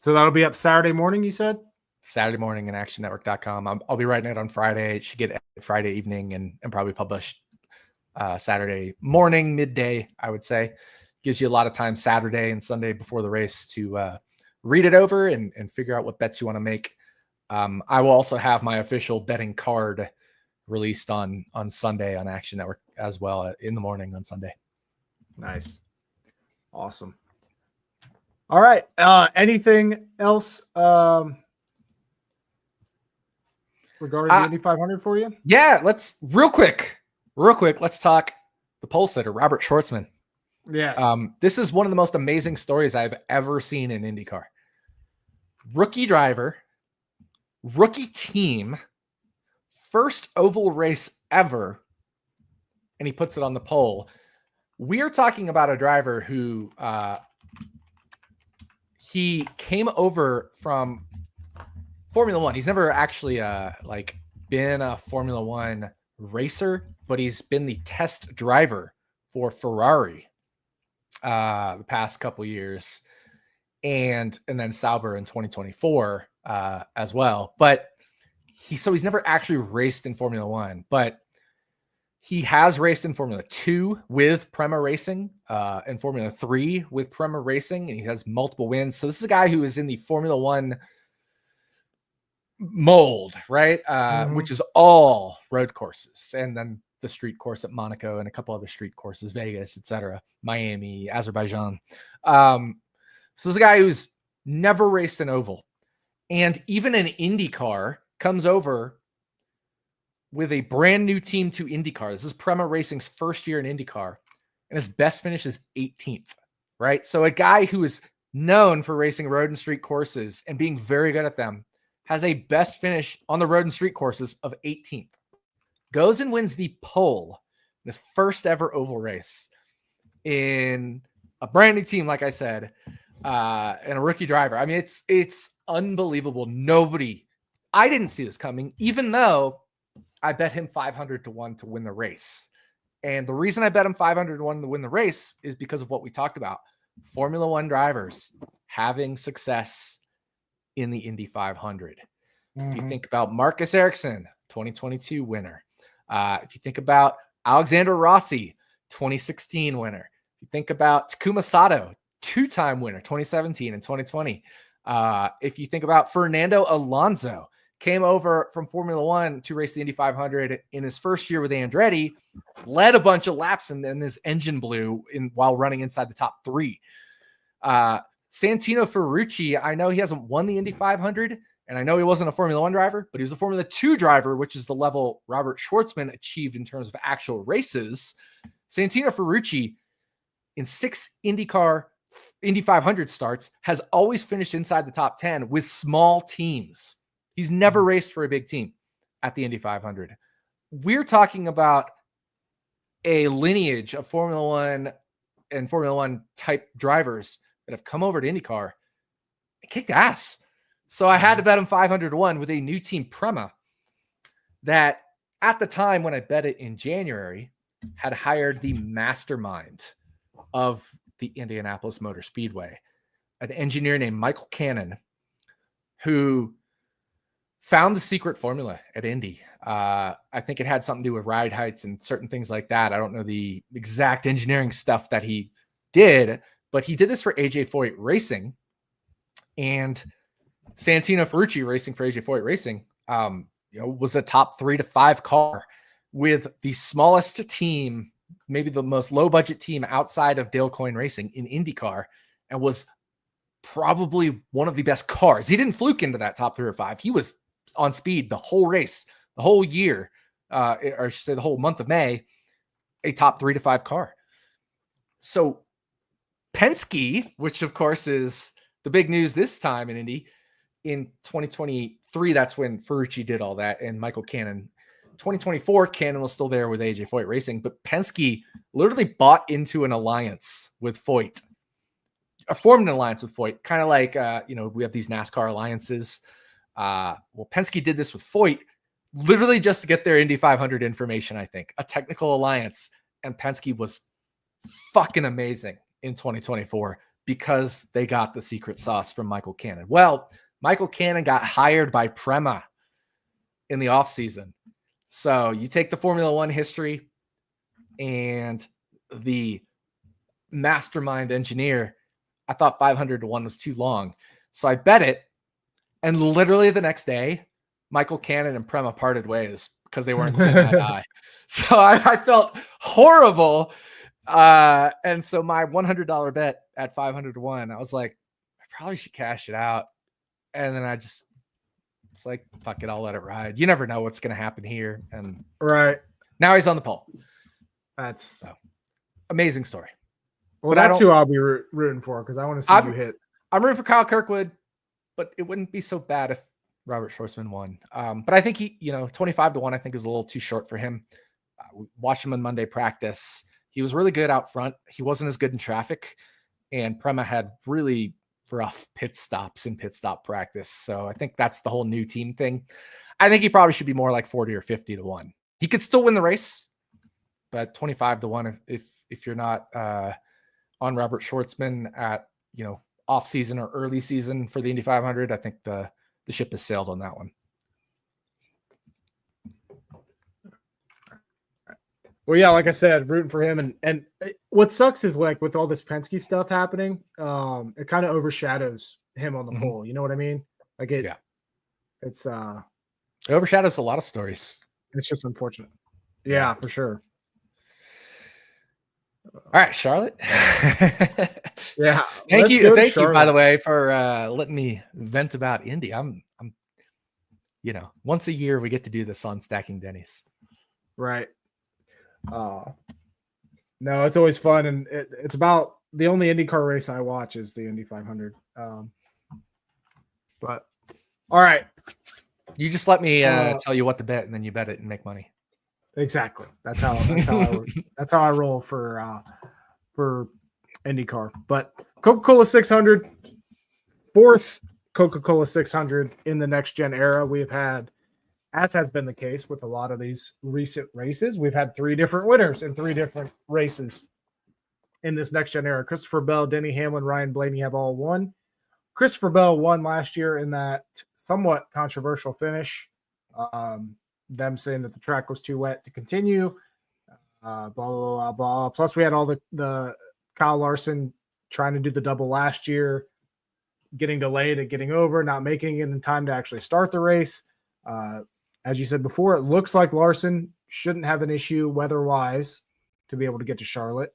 Speaker 1: So that'll be up Saturday morning, you said?
Speaker 2: Saturday morning in actionnetwork.com. I'll be writing it on Friday. It should get Friday evening and probably published Saturday morning, midday, I would say. Gives you a lot of time Saturday and Sunday before the race to read it over and figure out what bets you want to make. I will also have my official betting card released on Sunday on Action Network as well in the morning on Sunday.
Speaker 1: Nice. Awesome. All right. Anything else regarding the Indy 500 for you?
Speaker 2: Yeah, let's real quick, let's talk the pole sitter, Robert Shwartzman.
Speaker 1: Yes.
Speaker 2: This is one of the most amazing stories I've ever seen in IndyCar. Rookie driver, rookie team, first oval race ever, and he puts it on the pole. We are talking about a driver who he came over from Formula One. He's never actually been a Formula One racer, but he's been the test driver for Ferrari the past couple years, and then Sauber in 2024 as well. But he's never actually raced in Formula One, but he has raced in Formula 2 with Prema Racing, and Formula 3 with Prema Racing, and he has multiple wins. So this is a guy who is in the Formula 1 mold, right? Which is all road courses, and then the street course at Monaco and a couple other street courses, Vegas, etc., Miami, Azerbaijan. So this is a guy who's never raced an oval, and even an IndyCar comes over with a brand new team to IndyCar. This is Prema Racing's first year in IndyCar, and his best finish is 18th, right? So a guy who is known for racing road and street courses and being very good at them has a best finish on the road and street courses of 18th. Goes and wins the pole, this first ever oval race in a brand new team, like I said, and a rookie driver. I mean, it's unbelievable. I didn't see this coming, even though I bet him 500 to 1 to win the race. And the reason I bet him 500 to 1 to win the race is because of what we talked about. Formula One drivers having success in the Indy 500. If you think about Marcus Ericsson, 2022 winner. If you think about Alexander Rossi, 2016 winner. If you think about Takuma Sato, 2-time winner, 2017 and 2020. If you think about Fernando Alonso, came over from Formula One to race the Indy 500 in his first year with Andretti, led a bunch of laps, and then his engine blew while running inside the top 3. Santino Ferrucci, I know he hasn't won the Indy 500, and I know he wasn't a Formula One driver, but he was a Formula 2 driver, which is the level Robert Shwartzman achieved in terms of actual races. Santino Ferrucci, in 6 Indy 500 starts, has always finished inside the top 10 with small teams. He's never raced for a big team at the Indy 500. We're talking about a lineage of Formula One and Formula One type drivers that have come over to IndyCar and kicked ass. So I had to bet him 500 to 1 with a new team, Prema, that at the time when I bet it in January had hired the mastermind of the Indianapolis Motor Speedway, an engineer named Michael Cannon, who found the secret formula at Indy. I think it had something to do with ride heights and certain things like that. I don't know the exact engineering stuff that he did, but he did this for AJ Foyt Racing, and Santino Ferrucci racing for AJ Foyt Racing, was a top 3 to 5 car with the smallest team, maybe the most low budget team outside of Dale Coyne Racing in IndyCar, and was probably one of the best cars. He didn't fluke into that top 3 or 5. He was on speed the whole race, the whole year, or I should say the whole month of May, a top 3 to 5 car. So Penske, which of course is the big news this time in Indy, in 2023, that's when Ferrucci did all that, and Michael Cannon. 2024, Cannon was still there with AJ Foyt Racing, but Penske literally bought into an alliance with Foyt, formed an alliance with Foyt, kind of like, we have these NASCAR alliances. Well, Penske did this with Foyt, literally just to get their Indy 500 information, I think, a technical alliance. And Penske was fucking amazing in 2024 because they got the secret sauce from Michael Cannon. Well, Michael Cannon got hired by Prema in the offseason. So you take the Formula One history and the mastermind engineer. I thought 500 to 1 was too long. So I bet it. And literally the next day, Michael Cannon and Prema parted ways because they weren't seeing eye to eye. So I felt horrible. And so my $100 bet at 500 to 1, I was like, I probably should cash it out. And then it's like, fuck it, I'll let it ride. You never know what's going to happen here. And
Speaker 1: right
Speaker 2: now he's on the pole.
Speaker 1: That's
Speaker 2: so amazing story.
Speaker 1: Well, but that's who I'll be rooting for because I want to see you hit.
Speaker 2: I'm rooting for Kyle Kirkwood, but it wouldn't be so bad if Robert Shwartzman won. But I think he, 25 to 1, I think is a little too short for him. Watch him on Monday practice. He was really good out front. He wasn't as good in traffic, and Prema had really rough pit stops in pit stop practice. So I think that's the whole new team thing. I think he probably should be more like 40 or 50 to 1. He could still win the race, but 25 to 1 if you're not on Robert Shwartzman at off season or early season for the Indy 500, I think the ship has sailed on that one.
Speaker 1: Well, yeah, like I said, rooting for him, and what sucks is like with all this Penske stuff happening, it kind of overshadows him on the pole. You know what I mean? Like it
Speaker 2: overshadows a lot of stories.
Speaker 1: It's just unfortunate. Yeah, for sure.
Speaker 2: All right, Charlotte.
Speaker 1: Yeah.
Speaker 2: Thank you, by the way, for letting me vent about Indy. I'm once a year we get to do this on Stacking Dennys.
Speaker 1: Right. No, it's always fun, and it's about the only IndyCar race I watch is the Indy 500. But all right,
Speaker 2: you just let me tell you what to bet, and then you bet it and make money.
Speaker 1: Exactly. That's how I roll for IndyCar. But Coca-Cola 600, fourth Coca-Cola 600 in the next gen era. We have had as has been the case with a lot of these recent races, we've had 3 different winners in 3 different races in this next gen era. Christopher Bell, Denny Hamlin, Ryan Blaney have all won. Christopher Bell won last year in that somewhat controversial finish. Them saying that the track was too wet to continue. Blah, blah, blah, blah. Plus, we had all the Kyle Larson trying to do the double last year, getting delayed at getting over, not making it in time to actually start the race. As you said before, it looks like Larson shouldn't have an issue weather-wise to be able to get to Charlotte.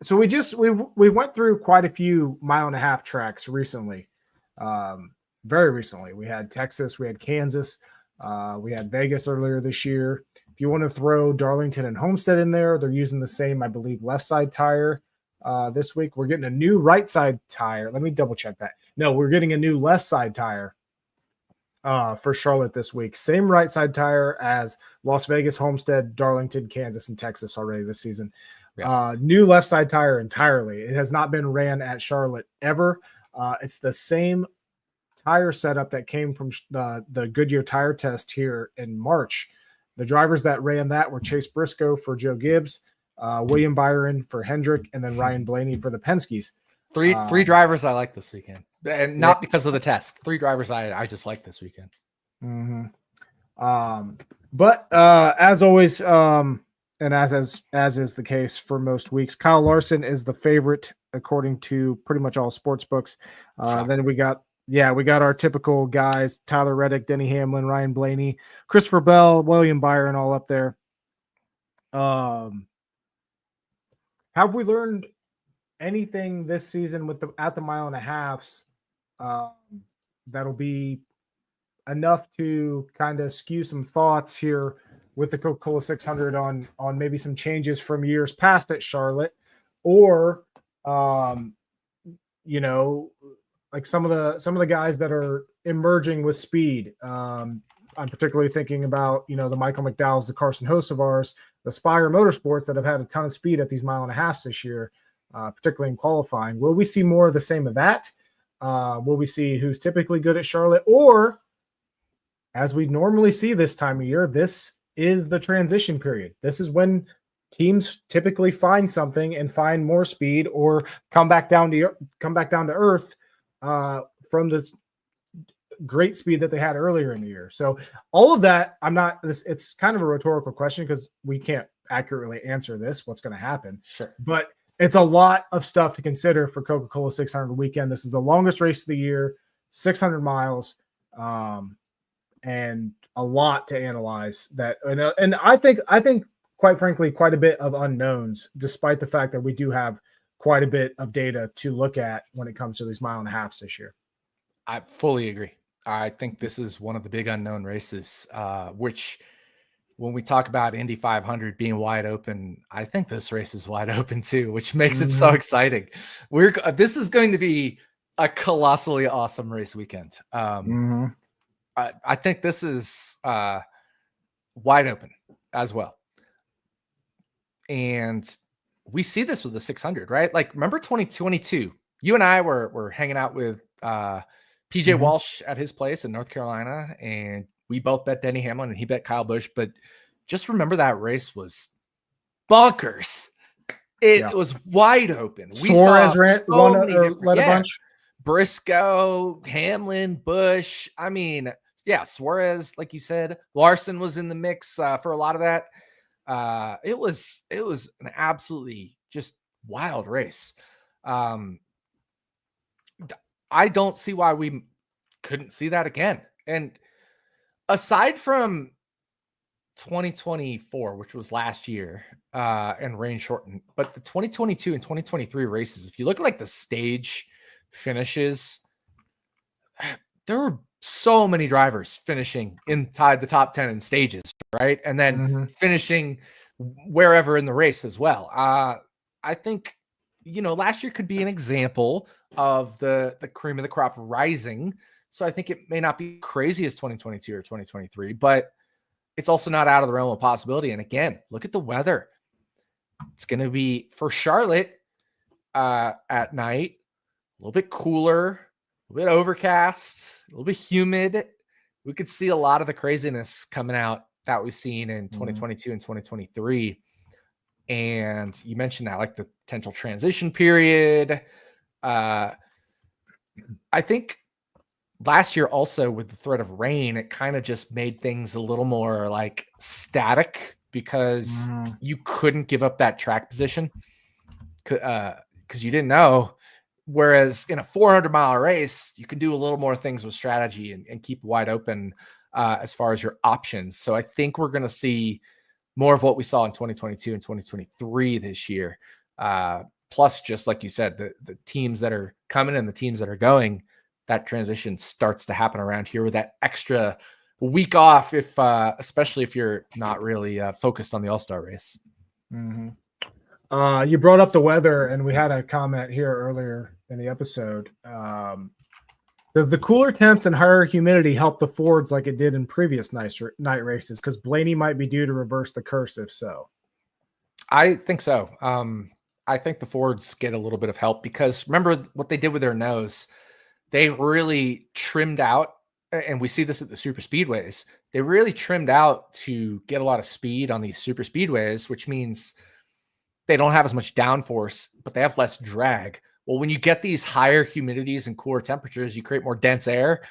Speaker 1: So we went through quite a few mile-and-a-half tracks recently. Very recently. We had Texas, we had Kansas, we had Vegas earlier this year. If you want to throw Darlington and Homestead in there, they're using the same, I believe, left side tire this week. We're getting a new right side tire. Let me double check that. No, we're getting a new left side tire for Charlotte this week. Same right side tire as Las Vegas, Homestead, Darlington, Kansas, and Texas already this season. Yeah. New left side tire entirely. It has not been ran at Charlotte ever. It's the same tire setup that came from the Goodyear tire test here in March. The drivers that ran that were Chase Briscoe for Joe Gibbs, William Byron for Hendrick, and then Ryan Blaney for the Penskes.
Speaker 2: Three drivers I like this weekend, and not because of the test. 3 drivers I just like this weekend.
Speaker 1: Mm-hmm. But as always, and as is the case for most weeks, Kyle Larson is the favorite according to pretty much all sports books. Then we got our typical guys: Tyler Reddick, Denny Hamlin, Ryan Blaney, Christopher Bell, William Byron, all up there. Have we learned anything this season at the mile and a halves that'll be enough to kind of skew some thoughts here with the Coca-Cola 600 on maybe some changes from years past at Charlotte, or like some of the guys that are emerging with speed. I'm particularly thinking about, the Michael McDowell's, the Carson Hosevars, the Spire Motorsports that have had a ton of speed at these mile and a halves this year, particularly in qualifying. Will we see more of the same of that? Will we see who's typically good at Charlotte? Or, as we normally see this time of year, this is the transition period. This is when teams typically find something and find more speed, or come back down to earth from this great speed that they had earlier in the year. So all of that, it's kind of a rhetorical question because we can't accurately answer this, what's going to happen.
Speaker 2: Sure.
Speaker 1: But it's a lot of stuff to consider for Coca-Cola 600 weekend. This is the longest race of the year, 600 miles, and a lot to analyze that. And I think quite frankly, quite a bit of unknowns, despite the fact that we do have quite a bit of data to look at when it comes to these mile and a halves this year.
Speaker 2: I fully agree. I think this is one of the big unknown races, which when we talk about Indy 500 being wide open, I think this race is wide open too, which makes it so exciting. This is going to be a colossally awesome race weekend. I think this is wide open as well. And we see this with the 600, right? Like, remember 2022, you and I were hanging out with PJ Walsh at his place in North Carolina, and we both bet Denny Hamlin and he bet Kyle Busch. But just remember, that race was bonkers. It was wide open.
Speaker 1: Suarez led a bunch.
Speaker 2: Briscoe, Hamlin, Busch. I mean, Suarez, like you said, Larson was in the mix for a lot of that. It was an absolutely just wild race. I don't see why we couldn't see that again. And aside from 2024, which was last year, and rain shortened, but the 2022 and 2023 races, if you look at like the stage finishes, there were so many drivers finishing inside the top 10 in stages, right? And then finishing wherever in the race as well. I think, last year could be an example of the cream of the crop rising. So I think it may not be crazy as 2022 or 2023, but it's also not out of the realm of possibility. And again, look at the weather. It's going to be, for Charlotte, at night, a little bit cooler, little bit overcast, a little bit humid. We could see a lot of the craziness coming out that we've seen in 2022 and 2023. And you mentioned that, like the potential transition period. I think last year also with the threat of rain, it kind of just made things a little more like static because you couldn't give up that track position because you didn't know. Whereas in a 400-mile race, you can do a little more things with strategy and keep wide open as far as your options. So I think we're going to see more of what we saw in 2022 and 2023 this year. Plus, just like you said, the teams that are coming and the teams that are going, that transition starts to happen around here with that extra week off, if especially if you're not really focused on the All-Star race.
Speaker 1: Mm-hmm. You brought up the weather, and we had a comment here earlier in the episode. Does the cooler temps and higher humidity help the Fords like it did in previous night races? Because Blaney might be due to reverse the curse if so.
Speaker 2: I think so. I think the Fords get a little bit of help because remember what they did with their nose. They really trimmed out, and we see this at the super speedways. They really trimmed out to get a lot of speed on these super speedways, which means they don't have as much downforce, but they have less drag. Well, when you get these higher humidities and cooler temperatures, you create more dense air.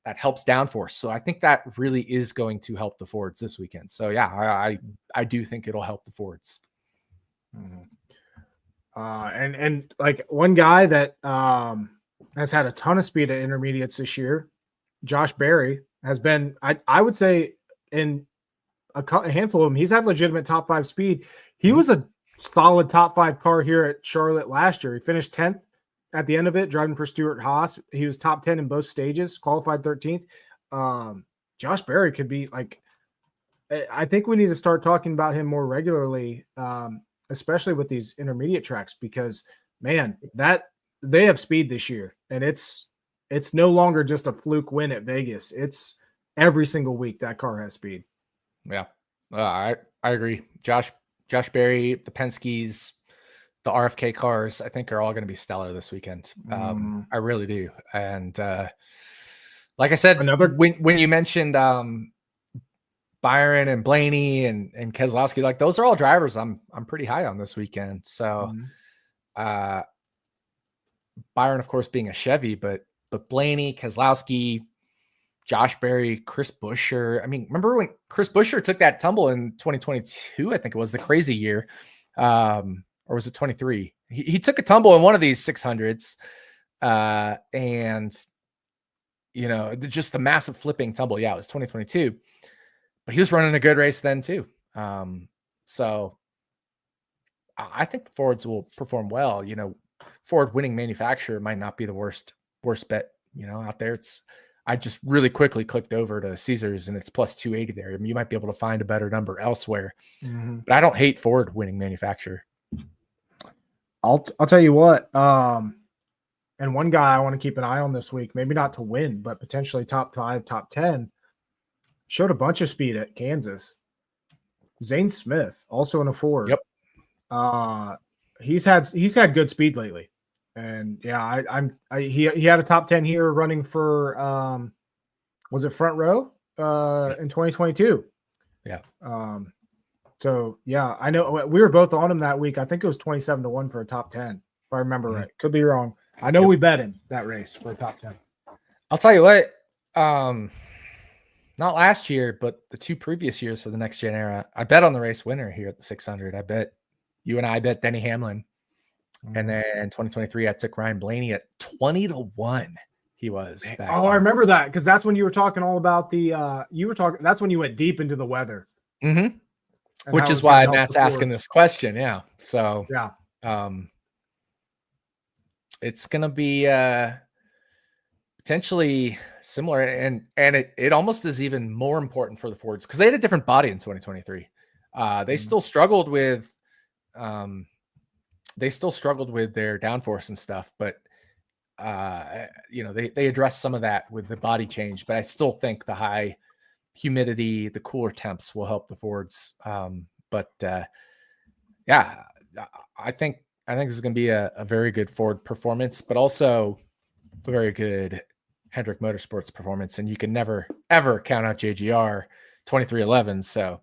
Speaker 2: That helps downforce. So I think that really is going to help the Fords this weekend. So yeah, I do think it'll help the Fords.
Speaker 1: And like one guy that has had a ton of speed at intermediates this year, Josh Berry, has been, I would say, in a handful of them, he's had legitimate top 5 speed. He was a solid top 5 car here at Charlotte last year. He finished 10th at the end of it, driving for Stuart Haas. He was top 10 in both stages, qualified 13th. Josh Berry could be like, I think we need to start talking about him more regularly, especially with these intermediate tracks, because man, that they have speed this year, and it's no longer just a fluke win at Vegas. It's every single week that car has speed.
Speaker 2: Yeah, I agree. Josh Berry, the Penskes, the RFK cars, I think are all going to be stellar this weekend. I really do. And like I said, when you mentioned Byron and Blaney and Keselowski, like those are all drivers I'm pretty high on this weekend. So Byron, of course, being a Chevy, but Blaney, Keselowski, Josh Berry, Chris Buescher. I mean, remember when Chris Buescher took that tumble in 2022? I think it was the crazy year. Or was it 23? He took a tumble in one of these 600s. And, you know, just the massive flipping tumble. Yeah, it was 2022. But he was running a good race then too. So I think the Fords will perform well. You know, Ford winning manufacturer might not be the worst bet, you know, out there. I just really quickly clicked over to Caesars and it's plus 280 there. I mean, you might be able to find a better number elsewhere, but I don't hate Ford winning manufacturer.
Speaker 1: I'll tell you what. And one guy I want to keep an eye on this week, maybe not to win, but potentially top 5, top 10, showed a bunch of speed at Kansas. Zane Smith, also in a Ford.
Speaker 2: Yep.
Speaker 1: He's had good speed lately. And yeah, he had a top 10 here running for was it front row in 2022.
Speaker 2: Yeah.
Speaker 1: So yeah, I know we were both on him that week. I think it was 27-1 for a top 10, if I remember right. Could be wrong. I know we bet him that race for a top 10.
Speaker 2: I'll tell you what, not last year, but the 2 previous years for the next gen era, I bet on the race winner here at the 600. I bet you and I bet Denny Hamlin. And then in 2023, I took Ryan Blaney at 20-1. He was.
Speaker 1: Back then. I remember that because that's when you were talking all about the. That's when you went deep into the weather.
Speaker 2: Which is why Matt's asking this question. Yeah. So
Speaker 1: yeah.
Speaker 2: It's gonna be potentially similar, and it almost is even more important for the Fords because they had a different body in 2023. They still struggled with. They still struggled with their downforce and stuff, but you know, they addressed some of that with the body change, but I still think the high humidity, the cooler temps will help the Fords. Yeah, I think this is going to be a very good Ford performance, but also very good Hendrick Motorsports performance, and you can never ever count out JGR 2311. So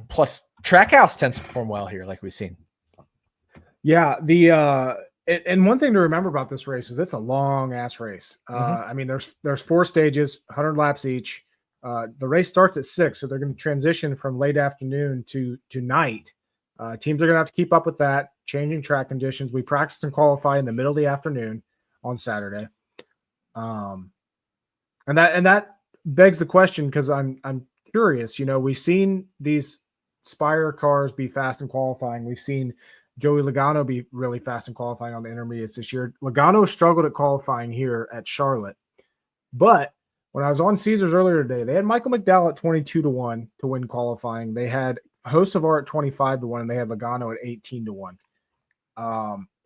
Speaker 2: plus Trackhouse tends to perform well here, like we've seen.
Speaker 1: Yeah, and one thing to remember about this race is it's a long ass race. I mean, there's 4 stages, 100 laps each. The race starts at 6, so they're going to transition from late afternoon to night. Teams are going to have to keep up with that, changing track conditions. We practice and qualify in the middle of the afternoon on Saturday. And that begs the question, because I'm curious. You know, we've seen these Spire cars be fast in qualifying. We've seen Joey Logano be really fast in qualifying on the intermediates this year. Logano struggled at qualifying here at Charlotte, but when I was on Caesars earlier today, they had Michael McDowell at 22-1 to win qualifying. They had Hocevar at 25-1, and they had Logano at 18-1.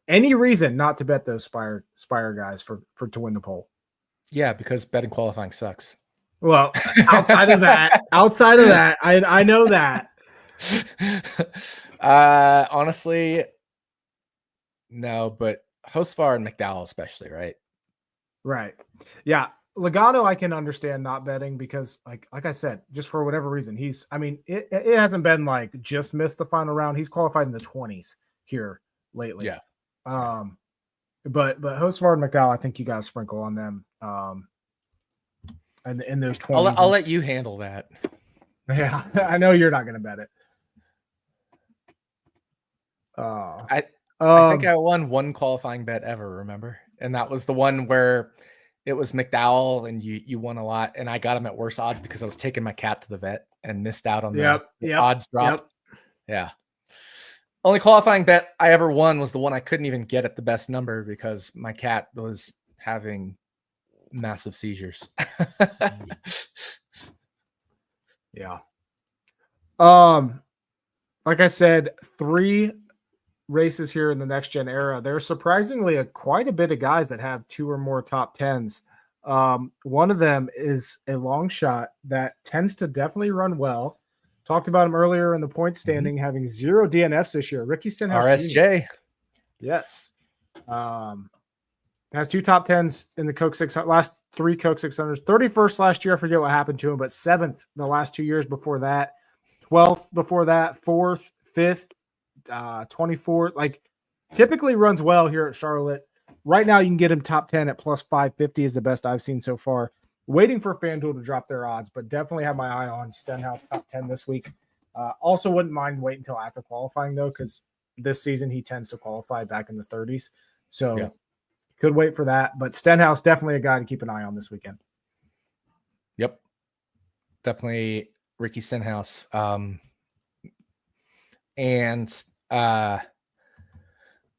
Speaker 1: Any reason not to bet those Spire guys for to win the pole?
Speaker 2: Yeah, because betting qualifying sucks.
Speaker 1: Well, outside of that, I know that.
Speaker 2: Honestly, no, but Hocevar and McDowell especially, right?
Speaker 1: Right. Yeah. Logano, I can understand not betting because, like I said, just for whatever reason, it hasn't been like just missed the final round. He's qualified in the 20s here lately.
Speaker 2: Yeah.
Speaker 1: But Hocevar and McDowell, I think you got to sprinkle on them. And in those 20s,
Speaker 2: I'll let you handle that.
Speaker 1: Yeah, I know you're not going to bet it.
Speaker 2: I think I won one qualifying bet ever, remember? And that was the one where it was McDowell and you won a lot, and I got him at worse odds because I was taking my cat to the vet and missed out on the odds drop. Yeah. Only qualifying bet I ever won was the one I couldn't even get at the best number because my cat was having massive seizures.
Speaker 1: Yeah. Like I said, 3 races here in the next gen era. There's surprisingly quite a bit of guys that have 2 or more top 10s. One of them is a long shot that tends to definitely run well. Talked about him earlier in the point standing, having 0 DNFs this year. Ricky Stenhouse
Speaker 2: RSJ.
Speaker 1: Jr. Yes. Has 2 top 10s in the Coke 600, last 3 Coke 600s. 31st last year. I forget what happened to him, but 7th the last 2 years before that. 12th before that. 4th, 5th, 24th. Like, typically runs well here at Charlotte. Right now, you can get him top 10 at plus 550 is the best I've seen so far. Waiting for FanDuel to drop their odds, but definitely have my eye on Stenhouse top 10 this week. Also wouldn't mind waiting until after qualifying, though, because this season he tends to qualify back in the 30s. So could wait for that. But Stenhouse, definitely a guy to keep an eye on this weekend.
Speaker 2: Yep. Definitely Ricky Stenhouse. And I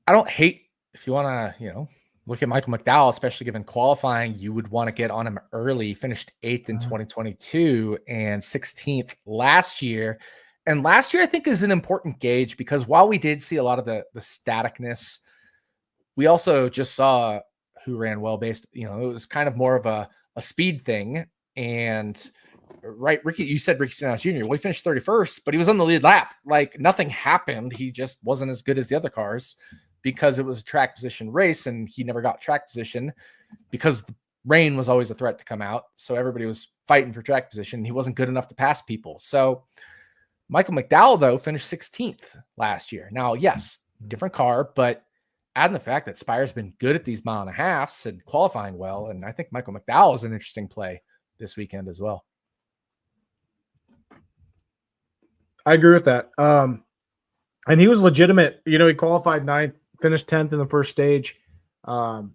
Speaker 2: don't hate if you want to, look at Michael McDowell, especially given qualifying, you would want to get on him early. Finished 8th in 2022 and 16th last year. And last year, I think, is an important gauge because while we did see a lot of the staticness, we also just saw who ran well based, it was kind of more of a speed thing. And right, Ricky, you said Ricky Stenhouse Jr. Well, he finished 31st, but he was on the lead lap. Like, nothing happened. He just wasn't as good as the other cars because it was a track position race and he never got track position because the rain was always a threat to come out. So everybody was fighting for track position. He wasn't good enough to pass people. So Michael McDowell, though, finished 16th last year. Now, yes, different car, but adding the fact that Spire's been good at these 1.5 miles and qualifying well. And I think Michael McDowell is an interesting play this weekend as well.
Speaker 1: I agree with that. And he was legitimate. He qualified 9th, finished 10th in the first stage.
Speaker 2: Even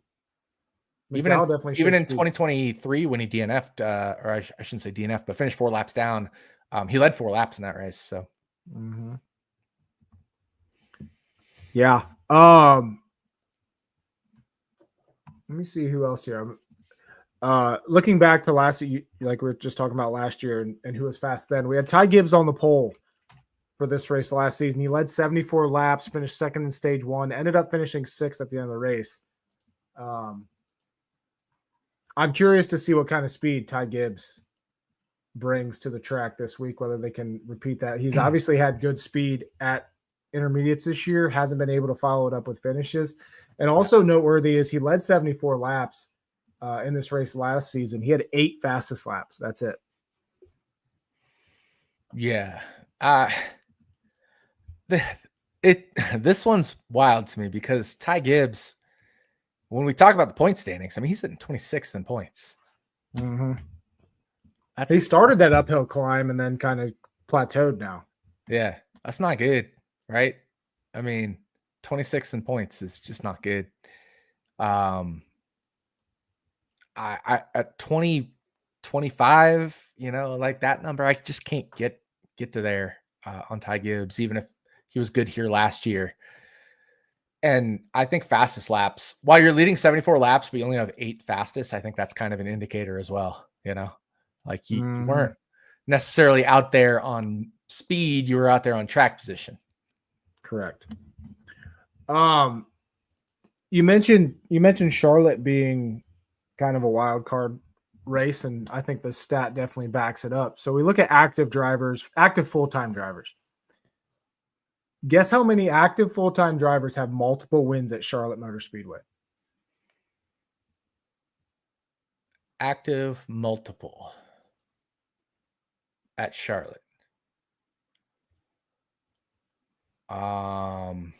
Speaker 2: in 2023 when he DNF'd, or I shouldn't say DNF, but finished 4 laps down. He led 4 laps in that race. So,
Speaker 1: yeah. Let me see who else here. Looking back to last, like we were just talking about last year, and who was fast then. We had Ty Gibbs on the pole for this race last season. He led 74 laps, finished 2nd in stage 1, ended up finishing 6th at the end of the race. I'm curious to see what kind of speed Ty Gibbs brings to the track this week, whether they can repeat that. He's obviously had good speed at intermediates this year, hasn't been able to follow it up with finishes. And also noteworthy is he led 74 laps in this race last season. He had 8 fastest laps. That's it.
Speaker 2: Yeah. This one's wild to me because Ty Gibbs, when we talk about the point standings, I mean, he's sitting 26th in points.
Speaker 1: Mm-hmm. He started that uphill climb and then kind of plateaued now.
Speaker 2: Yeah, that's not good, right? I mean, 26th in points is just not good. I at 20, 25, like that number, I just can't get to there on Ty Gibbs, even if he was good here last year. And I think fastest laps, while you're leading 74 laps, but you only have 8 fastest, I think that's kind of an indicator as well. Like you weren't necessarily out there on speed, you were out there on track position.
Speaker 1: Correct. You mentioned Charlotte being kind of a wild card race, and I think the stat definitely backs it up. So we look at active full-time drivers. Guess how many active full-time drivers have multiple wins at Charlotte Motor Speedway?
Speaker 2: Active multiple at Charlotte. One.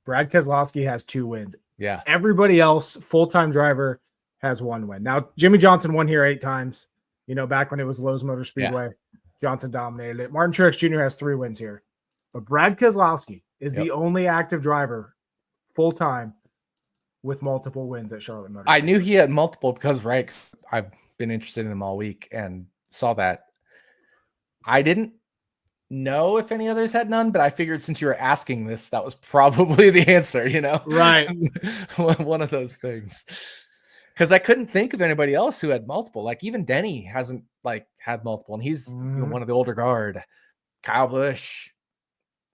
Speaker 1: Brad Keselowski has 2 wins.
Speaker 2: Yeah.
Speaker 1: Everybody else, full-time driver, has 1 win. Now, Jimmy Johnson won here 8 times. Back when it was Lowe's Motor Speedway. Yeah. Johnson dominated it. Martin Truex Jr. has 3 wins here. But Brad Keselowski is the only active driver full-time with multiple wins at Charlotte Motor Speedway.
Speaker 2: I knew he had multiple because, I've been interested in him all week and saw that. I didn't know if any others had none, but I figured since you were asking this, that was probably the answer,
Speaker 1: Right.
Speaker 2: One of those things. Because I couldn't think of anybody else who had multiple. Like even Denny hasn't had multiple, and he's one of the older guard. Kyle Busch,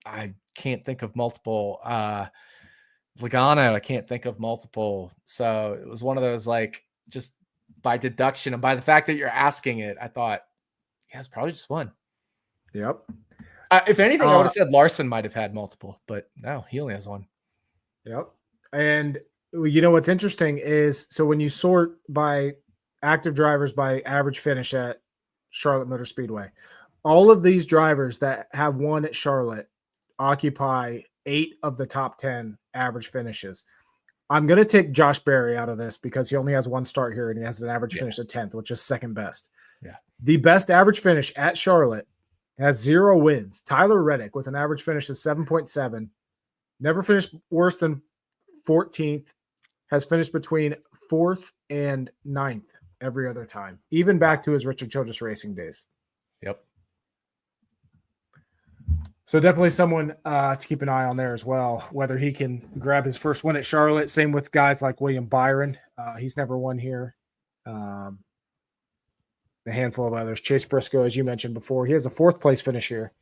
Speaker 2: I can't think of multiple. Logano, I can't think of multiple. So it was one of those just by deduction and by the fact that you're asking it, I thought, yeah, it's probably just one.
Speaker 1: Yep.
Speaker 2: If anything, I would have said Larson might have had multiple, but no, he only has 1.
Speaker 1: Yep. And what's interesting is, so when you sort by active drivers by average finish at Charlotte Motor Speedway, all of these drivers that have won at Charlotte occupy 8 of the top 10 average finishes. I'm going to take Josh Berry out of this because he only has 1 start here and he has an average finish of 10th, which is second best.
Speaker 2: Yeah.
Speaker 1: The best average finish at Charlotte has 0 wins. Tyler Reddick with an average finish of 7.7, never finished worse than 14th, has finished between 4th and 9th every other time, even back to his Richard Childress Racing days.
Speaker 2: Yep.
Speaker 1: So definitely someone to keep an eye on there as well, whether he can grab his first win at Charlotte. Same with guys like William Byron. He's never won here. A handful of others. Chase Briscoe, as you mentioned before, he has a 4th place finish here.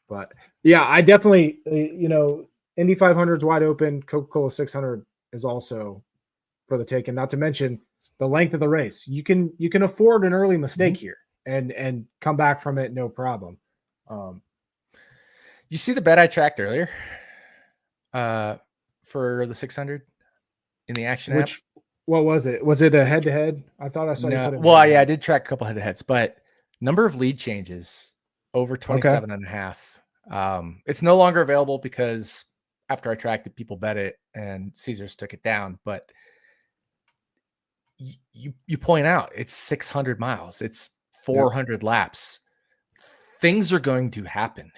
Speaker 1: But yeah, I definitely, Indy 500 is wide open. Coca-Cola 600 is also for the taking. Not to mention the length of the race. You can afford an early mistake here and come back from it no problem.
Speaker 2: You see the bet I tracked earlier for the 600 in the action app?
Speaker 1: What was it? Was it a head-to-head? I thought I saw you put it.
Speaker 2: Well, yeah, I did track a couple head-to-heads, but number of lead changes over 27 and a half. It's no longer available because after I tracked it, people bet it and Caesars took it down. But you point out it's 600 miles. It's 400 laps. Things are going to happen.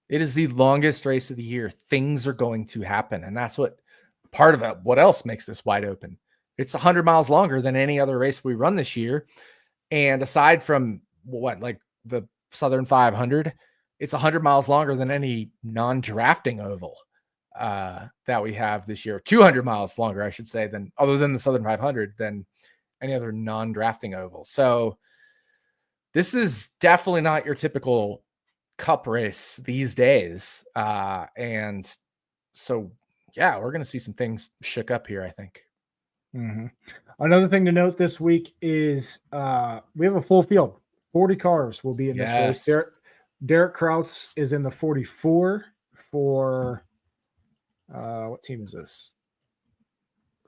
Speaker 2: It is the longest race of the year. Things are going to happen. And that's what part of it. What else makes this wide open? It's 100 miles longer than any other race we run this year. And aside from the Southern 500, it's 100 miles longer than any non-drafting oval that we have this year. 200 miles longer, I should say, other than the Southern 500 than any other non-drafting oval. So this is definitely not your typical cup race these days. And so, yeah, we're going to see some things shook up here, I think.
Speaker 1: Mm-hmm. Another thing to note this week is we have a full field. 40 cars will be in this race. Derek Kraus is in the 44 for What team is this?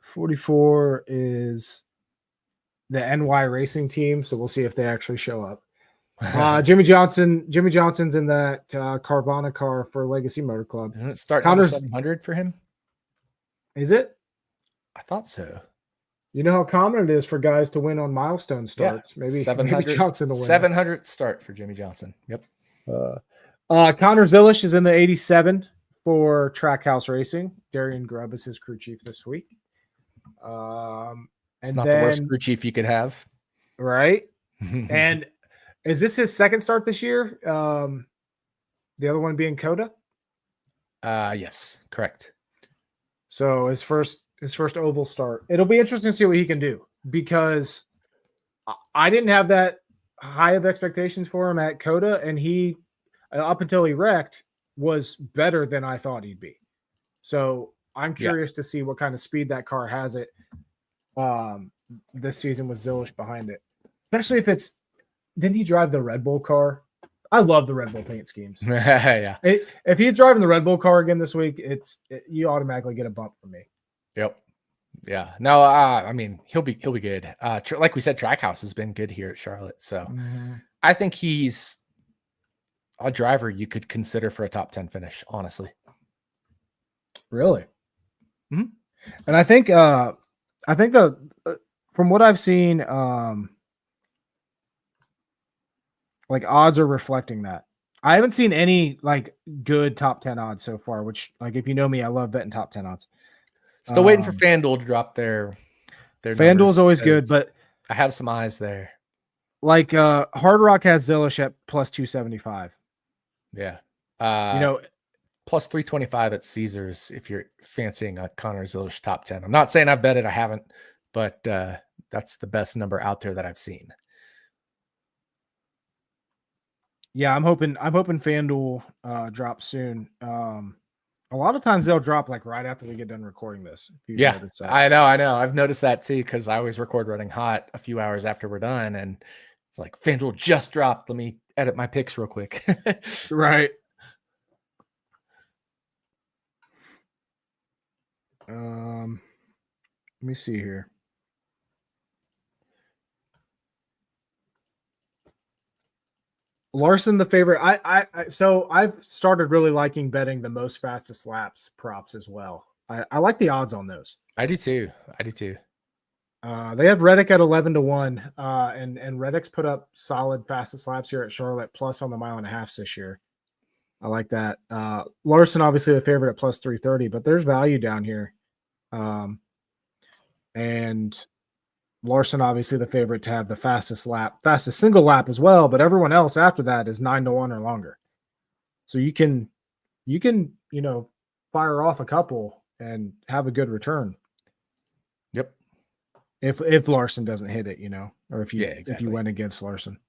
Speaker 1: 44 is the NY Racing team, so we'll see if they actually show up. Jimmy Johnson's in that Carvana car for Legacy Motor Club.
Speaker 2: Doesn't it start number 700 for him?
Speaker 1: Is it?
Speaker 2: I thought so.
Speaker 1: You know how common it is for guys to win on milestone starts.
Speaker 2: Yeah.
Speaker 1: Maybe
Speaker 2: 700,
Speaker 1: Johnson to win.
Speaker 2: 700th start for Jimmy Johnson. Yep.
Speaker 1: Connor Zilish is in the 87 for Trackhouse Racing. Darian Grubb is his crew chief this week.
Speaker 2: It's not the worst crew chief you could have.
Speaker 1: Right. And is this his second start this year? The other one being Coda?
Speaker 2: Yes, correct.
Speaker 1: So his first oval start. It'll be interesting to see what he can do, because I didn't have that high of expectations for him at Coda, and he, up until he wrecked, was better than I thought he'd be. So I'm curious to see what kind of speed that car has it this season with Zilish behind it. Especially if it's, didn't he drive the Red Bull car? I love the Red Bull paint schemes.
Speaker 2: Yeah.
Speaker 1: If he's driving the Red Bull car again this week, you automatically get a bump from me.
Speaker 2: Yep. Yeah. No, I mean, he'll be good. Like we said, Trackhouse has been good here at Charlotte. So I think he's a driver you could consider for a top 10 finish, honestly.
Speaker 1: Really? Mm-hmm. And I think from what I've seen, like odds are reflecting that. I haven't seen any like good top 10 odds so far, which, like, if you know me, I love betting top 10 odds.
Speaker 2: Still waiting for FanDuel to drop their
Speaker 1: FanDuel's always good, but
Speaker 2: I have some eyes there.
Speaker 1: Like Hard Rock has Zilish at plus 275.
Speaker 2: Yeah.
Speaker 1: Plus
Speaker 2: 325 at Caesars if you're fancying a Connor Zilish top 10. I'm not saying I've bet it, I haven't, but that's the best number out there that I've seen.
Speaker 1: Yeah, I'm hoping FanDuel drops soon. A lot of times they'll drop like right after we get done recording this.
Speaker 2: Yeah, I know. I've noticed that too, because I always record running hot a few hours after we're done, and it's like FanDuel just dropped. Let me edit my picks real quick.
Speaker 1: Right. Let me see here. Larson, the favorite. So I've started really liking betting the most fastest laps props as well. I like the odds on those.
Speaker 2: I do too.
Speaker 1: They have Reddick at 11-1, and Reddick's put up solid fastest laps here at Charlotte, plus on the 1.5 miles this year. I like that. Larson, obviously the favorite at plus 330, but there's value down here. And Larson, obviously the favorite to have the fastest single lap as well, but everyone else after that is 9-1 or longer. So you can, fire off a couple and have a good return.
Speaker 2: Yep.
Speaker 1: If Larson doesn't hit it, or if you went against Larson.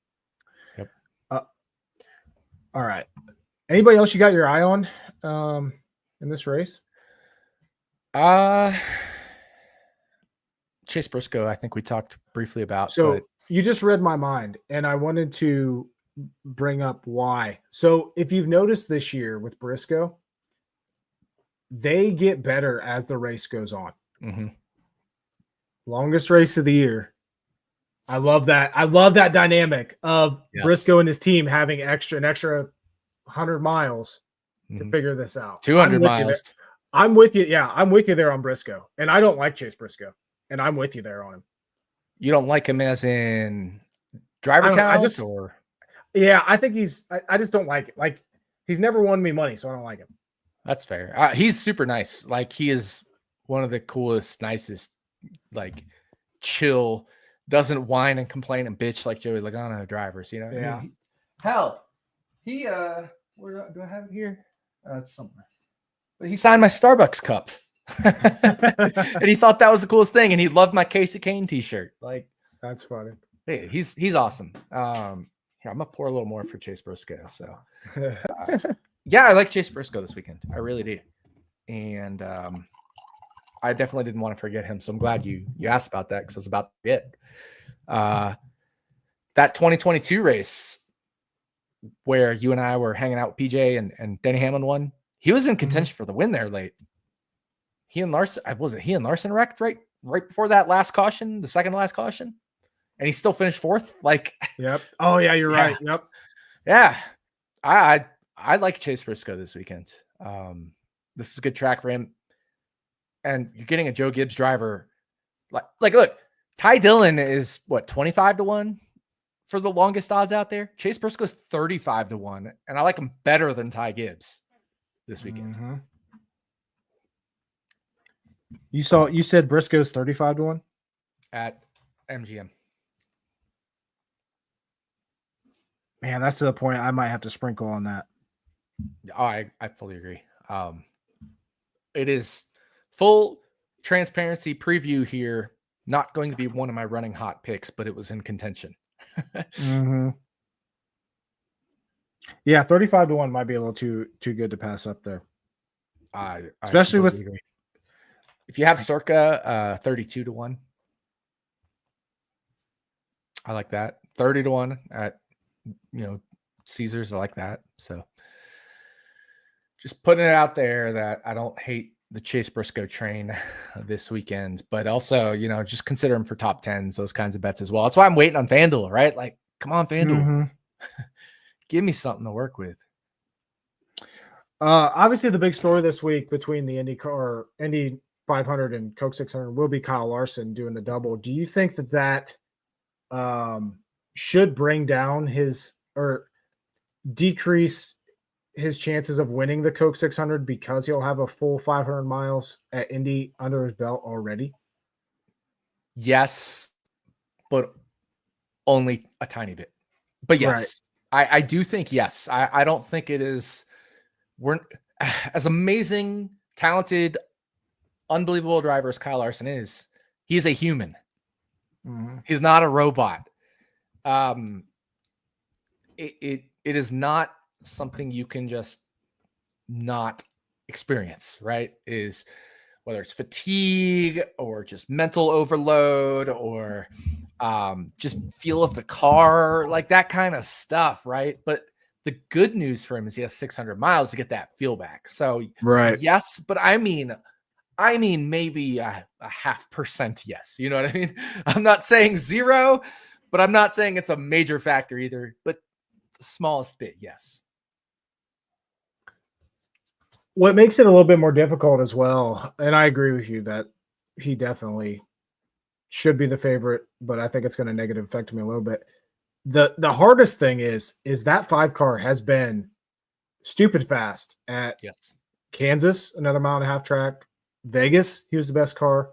Speaker 2: Yep.
Speaker 1: All right. Anybody else you got your eye on in this race?
Speaker 2: Chase Briscoe, I think we talked briefly about.
Speaker 1: So you just read my mind, and I wanted to bring up why. So if you've noticed this year with Briscoe, they get better as the race goes on.
Speaker 2: Mm-hmm.
Speaker 1: Longest race of the year. I love that. I love that dynamic of Briscoe and his team having an extra 100 miles to figure this out.
Speaker 2: 200 miles.
Speaker 1: I'm with you. Yeah, I'm with you there on Briscoe. And I don't like Chase Briscoe. And I'm with you there on him. You
Speaker 2: don't like him as in driver count?
Speaker 1: Yeah, I think I just don't like it. Like, he's never won me money, so I don't like him.
Speaker 2: That's fair. He's super nice. Like, he is one of the coolest, nicest, like, chill, doesn't whine and complain and bitch like Joey Logano drivers,
Speaker 1: Yeah.
Speaker 2: Hell, he, where do I have it here? It's somewhere. But he signed my Starbucks cup. And he thought that was the coolest thing, and he loved my Casey Kane t-shirt. Like,
Speaker 1: that's funny.
Speaker 2: Hey, he's awesome. Here, I'm gonna pour a little more for Chase Briscoe. So yeah, I like Chase Briscoe this weekend. I really do. And I definitely didn't want to forget him. So I'm glad you asked about that, because I was about to forget. That 2022 race where you and I were hanging out with PJ and Denny Hamlin won, he was in contention for the win there late. he and Larson wrecked right before that last caution, the second to last caution, and he still finished fourth. Like,
Speaker 1: yep. Oh yeah, you're right. Yep.
Speaker 2: Yeah, I like Chase Briscoe this weekend. This is a good track for him, and you're getting a Joe Gibbs driver. Like look, Ty Dillon is what 25-1 for the longest odds out there. Chase Briscoe's 35-1, and I like him better than Ty Gibbs this weekend.
Speaker 1: Mm-hmm. You said Briscoe's 35-1
Speaker 2: at MGM.
Speaker 1: Man, that's to the point I might have to sprinkle on that.
Speaker 2: Oh, I fully agree. It is full transparency preview here. Not going to be one of my running hot picks, but it was in contention.
Speaker 1: Mm-hmm. Yeah, 35-1 might be a little too good to pass up there. Especially with
Speaker 2: agree. If you have circa 32-1. I like that. 30-1 at Caesars. I like that. So just putting it out there that I don't hate the Chase Briscoe train this weekend, but also, just consider him for top 10s, those kinds of bets as well. That's why I'm waiting on FanDuel, right? Like, come on, FanDuel.
Speaker 1: Mm-hmm.
Speaker 2: Give me something to work with.
Speaker 1: Obviously the big story this week between the Indy 500 and Coke 600 will be Kyle Larson doing the double. Do you think that should bring down or decrease his chances of winning the Coke 600 because he'll have a full 500 miles at Indy under his belt already?
Speaker 2: Yes, but only a tiny bit. But yes, right. I do think yes. I don't think it is. We're as amazing, talented, unbelievable driver as Kyle Larson is. He's a human. Mm-hmm. He's not a robot. It is not something you can just not experience, right? Is whether it's fatigue or just mental overload or just feel of the car, like that kind of stuff, right? But the good news for him is he has 600 miles to get that feel back. So
Speaker 1: right.
Speaker 2: Yes, but I mean maybe a 0.5% yes. You know what I mean? I'm not saying 0, but I'm not saying it's a major factor either, but the smallest bit, yes.
Speaker 1: What makes it a little bit more difficult as well, and I agree with you that he definitely should be the favorite, but I think it's going to negative affect me a little bit. The hardest thing is that 5 car has been stupid fast at Kansas, another 1.5 mile track. Vegas, he was the best car.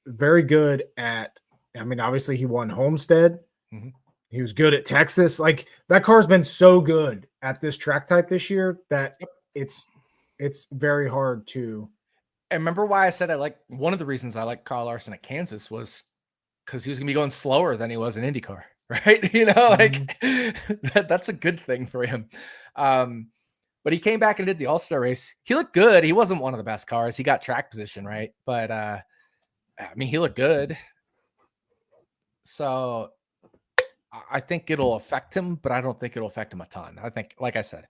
Speaker 1: Very good at, obviously he won Homestead. Mm-hmm. He was good at Texas. Like, that car's been so good at this track type this year that it's very hard to.
Speaker 2: And remember why I said one of the reasons I like Kyle Larson at Kansas was because he was going to be going slower than he was in IndyCar, right? Mm-hmm. That's a good thing for him. But he came back and did the All-Star race. He looked good. He wasn't one of the best cars. He got track position, right? But he looked good. So I think it'll affect him, but I don't think it'll affect him a ton. I think, like I said,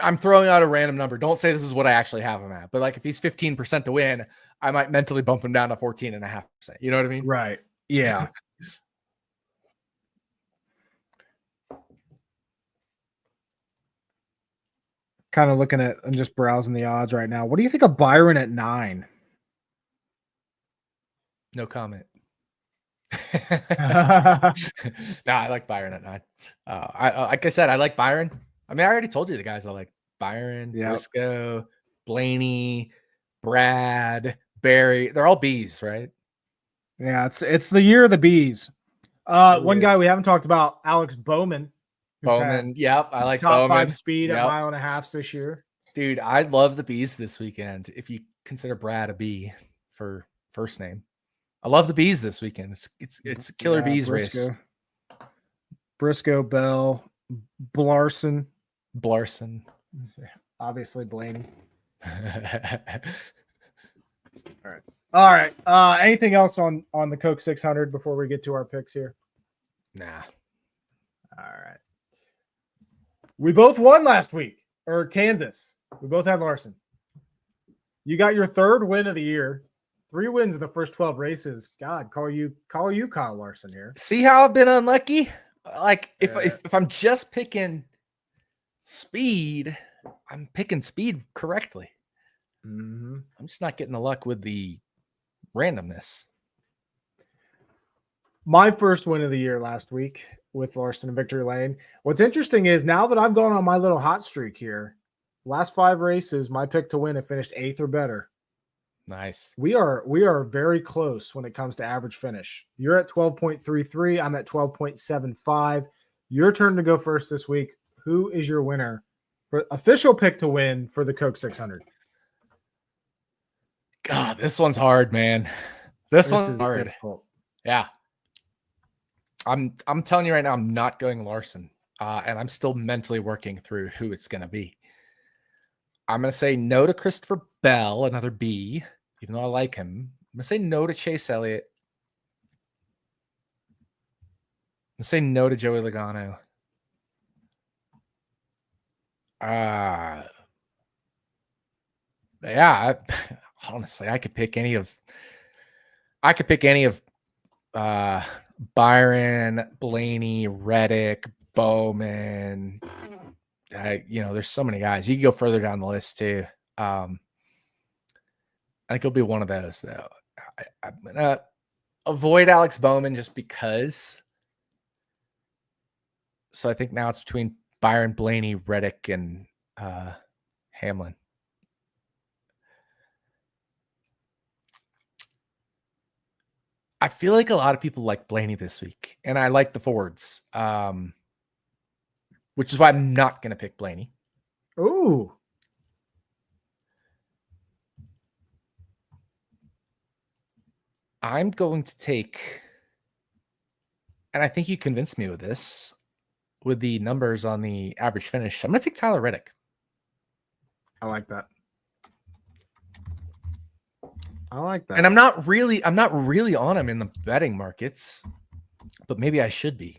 Speaker 2: I'm throwing out a random number. Don't say this is what I actually have him at, but if he's 15% to win, I might mentally bump him down to 14.5%. You know what I mean?
Speaker 1: Right. Yeah. Kind of looking at and just browsing the odds right now. What do you think of Byron at 9?
Speaker 2: No comment. I like Byron at 9. Like I said, I like Byron. I already told you the guys I like: Byron, Briscoe, Blaney, Brad, Barry. They're all B's, right?
Speaker 1: Yeah, it's the year of the B's. One guy we haven't talked about, Alex Bowman.
Speaker 2: Yep, I like
Speaker 1: top
Speaker 2: Bowman.
Speaker 1: 5 speed at 1.5 miles this year.
Speaker 2: Dude, I love the B's this weekend. If you consider Brad a B for first name, I love the B's this weekend. It's a killer B's race.
Speaker 1: Briscoe, Bell, Blarson, obviously Blaney. All right. Anything else on the Coke 600 before we get to our picks here?
Speaker 2: Nah.
Speaker 1: All right. We both won last week, or Kansas. We both had Larson. You got your third win of the year. 3 wins in the first 12 races. God, call you Kyle Larson here.
Speaker 2: See how I've been unlucky? Like if I'm just picking speed, I'm picking speed correctly.
Speaker 1: Mm-hmm.
Speaker 2: I'm just not getting the luck with the randomness.
Speaker 1: My first win of the year last week with Larson and Victory Lane. What's interesting is now that I've gone on my little hot streak here, last 5 races, my pick to win have finished 8th or better.
Speaker 2: Nice.
Speaker 1: We are very close when it comes to average finish. You're at 12.33. I'm at 12.75. Your turn to go first this week. Who is your winner for official pick to win for the Coke 600?
Speaker 2: God, this one's hard, man. This one's hard.
Speaker 1: Difficult.
Speaker 2: Yeah. I'm telling you right now, I'm not going Larson. And I'm still mentally working through who it's going to be. I'm going to say no to Christopher Bell, another B, even though I like him. I'm going to say no to Chase Elliott. I'm going to say no to Joey Logano. Honestly, I could pick any of Byron, Blaney, Reddick, Bowman. There's so many guys. You can go further down the list too. I think it'll be one of those though. I'm gonna avoid Alex Bowman just because. So I think now it's between Byron, Blaney, Reddick, and Hamlin. I feel like a lot of people like Blaney this week, and I like the Fords, which is why I'm not going to pick Blaney.
Speaker 1: Ooh.
Speaker 2: I'm going to take, and I think you convinced me with this, with the numbers on the average finish. I'm going to take Tyler Reddick.
Speaker 1: I like that.
Speaker 2: And I'm not really on him in the betting markets, but maybe I should be.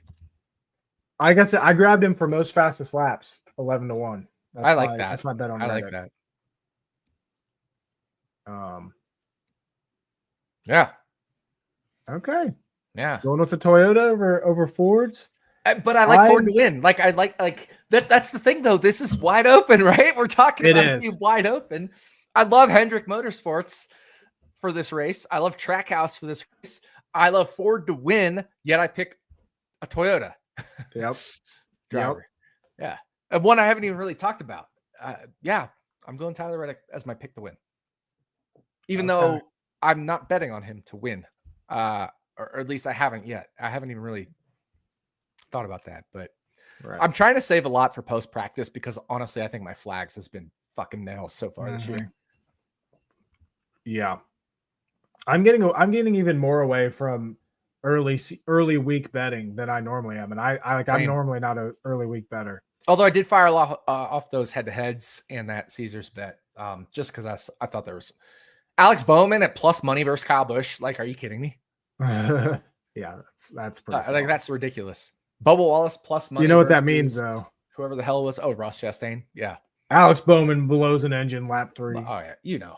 Speaker 1: I guess I grabbed him for most fastest laps, 11-1.
Speaker 2: I like that.
Speaker 1: That's my bet on Reddit.
Speaker 2: I like that.
Speaker 1: Yeah. Okay.
Speaker 2: Yeah.
Speaker 1: Going with the Toyota over Fords.
Speaker 2: But I like Ford to win. Like I like that. That's the thing, though. This is wide open, right? We're talking about it wide open. I love Hendrick Motorsports for this race. I love Trackhouse for this race. I love Ford to win. Yet I pick a Toyota.
Speaker 1: Yep.
Speaker 2: Driver. Yep. Yeah. And one I haven't even really talked about. Yeah. I'm going Tyler Reddick as my pick to win. Even though I'm not betting on him to win. Or at least I haven't yet. I haven't even really thought about that, but I'm trying to save a lot for post practice because honestly, I think my flags has been fucking nails so far this year.
Speaker 1: Yeah, I'm getting even more away from early week betting than I normally am, and I'm normally not an early week better.
Speaker 2: Although I did fire a lot off those head to heads and that Caesars bet, just because I thought there was Alex Bowman at plus money versus Kyle Busch. Like, are you kidding me?
Speaker 1: Yeah, that's pretty.
Speaker 2: Like that's ridiculous. Bubba Wallace plus money.
Speaker 1: You know what that means, though?
Speaker 2: Whoever the hell it was. Oh, Ross Chastain. Yeah.
Speaker 1: Alex Bowman blows an engine lap 3.
Speaker 2: Oh, yeah. You know.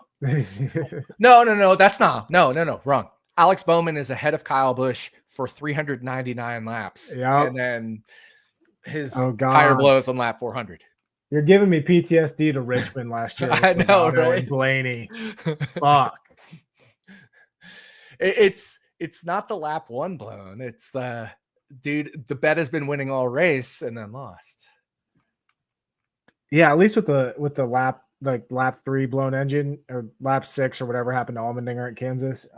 Speaker 2: No. That's not. No. Wrong. Alex Bowman is ahead of Kyle Busch for 399 laps.
Speaker 1: Yeah.
Speaker 2: And then his tire blows on lap 400.
Speaker 1: You're giving me PTSD to Richmond last year.
Speaker 2: I know, right?
Speaker 1: Blaney. Fuck.
Speaker 2: It's not the lap 1 blown. It's the bet has been winning all race and then lost.
Speaker 1: Yeah, at least with the lap 3 blown engine or lap 6 or whatever happened to Allmendinger at Kansas.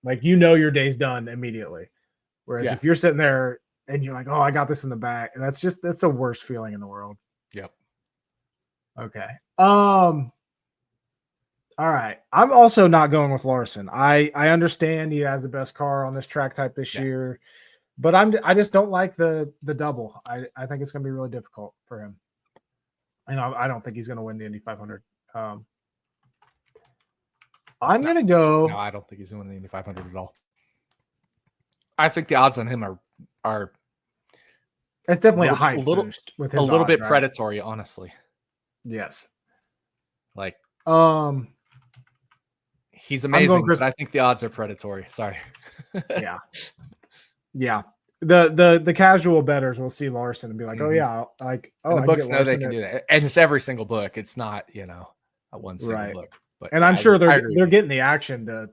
Speaker 1: Your day's done immediately. Whereas if you're sitting there and you're like, oh, I got this in the back, and that's the worst feeling in the world.
Speaker 2: Yep.
Speaker 1: Okay. All right. I'm also not going with Larson. I understand he has the best car on this track type this year, but I just don't like the double. I think it's going to be really difficult for him. And I don't think he's going to win the Indy 500. I'm going to go.
Speaker 2: No, I don't think he's going to win the Indy 500 at all. I think the odds on him are.
Speaker 1: It's definitely a hype boost with his
Speaker 2: a little
Speaker 1: odds,
Speaker 2: bit
Speaker 1: right?
Speaker 2: predatory, honestly.
Speaker 1: Yes.
Speaker 2: Like.
Speaker 1: I'm
Speaker 2: He's amazing,
Speaker 1: Chris-
Speaker 2: but I think the odds are predatory. Sorry.
Speaker 1: Yeah. Yeah. The casual bettors will see Larson and be like, oh yeah, like, oh,
Speaker 2: and the
Speaker 1: I
Speaker 2: books
Speaker 1: get
Speaker 2: know they
Speaker 1: Larson
Speaker 2: can do that. And it's every single book. It's not, a one single book. But
Speaker 1: and
Speaker 2: yeah,
Speaker 1: I'm sure
Speaker 2: I
Speaker 1: they're
Speaker 2: agree.
Speaker 1: getting the action to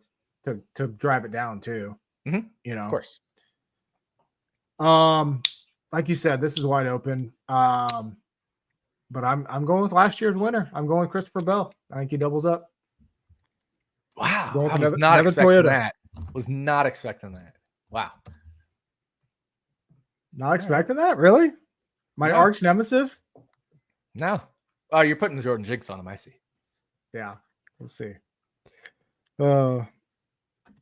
Speaker 1: drive it down too.
Speaker 2: Of course.
Speaker 1: Like you said, this is wide open. But I'm going with last year's winner. I'm going with Christopher Bell. I think he doubles up.
Speaker 2: Wow.
Speaker 1: Going
Speaker 2: I
Speaker 1: with
Speaker 2: was not expecting
Speaker 1: Toyota.
Speaker 2: that. Was not expecting that. Wow.
Speaker 1: Not expecting that? Really? My arch nemesis?
Speaker 2: No. Oh, you're putting the Jordan jinx on him. I see.
Speaker 1: Yeah. We'll see. All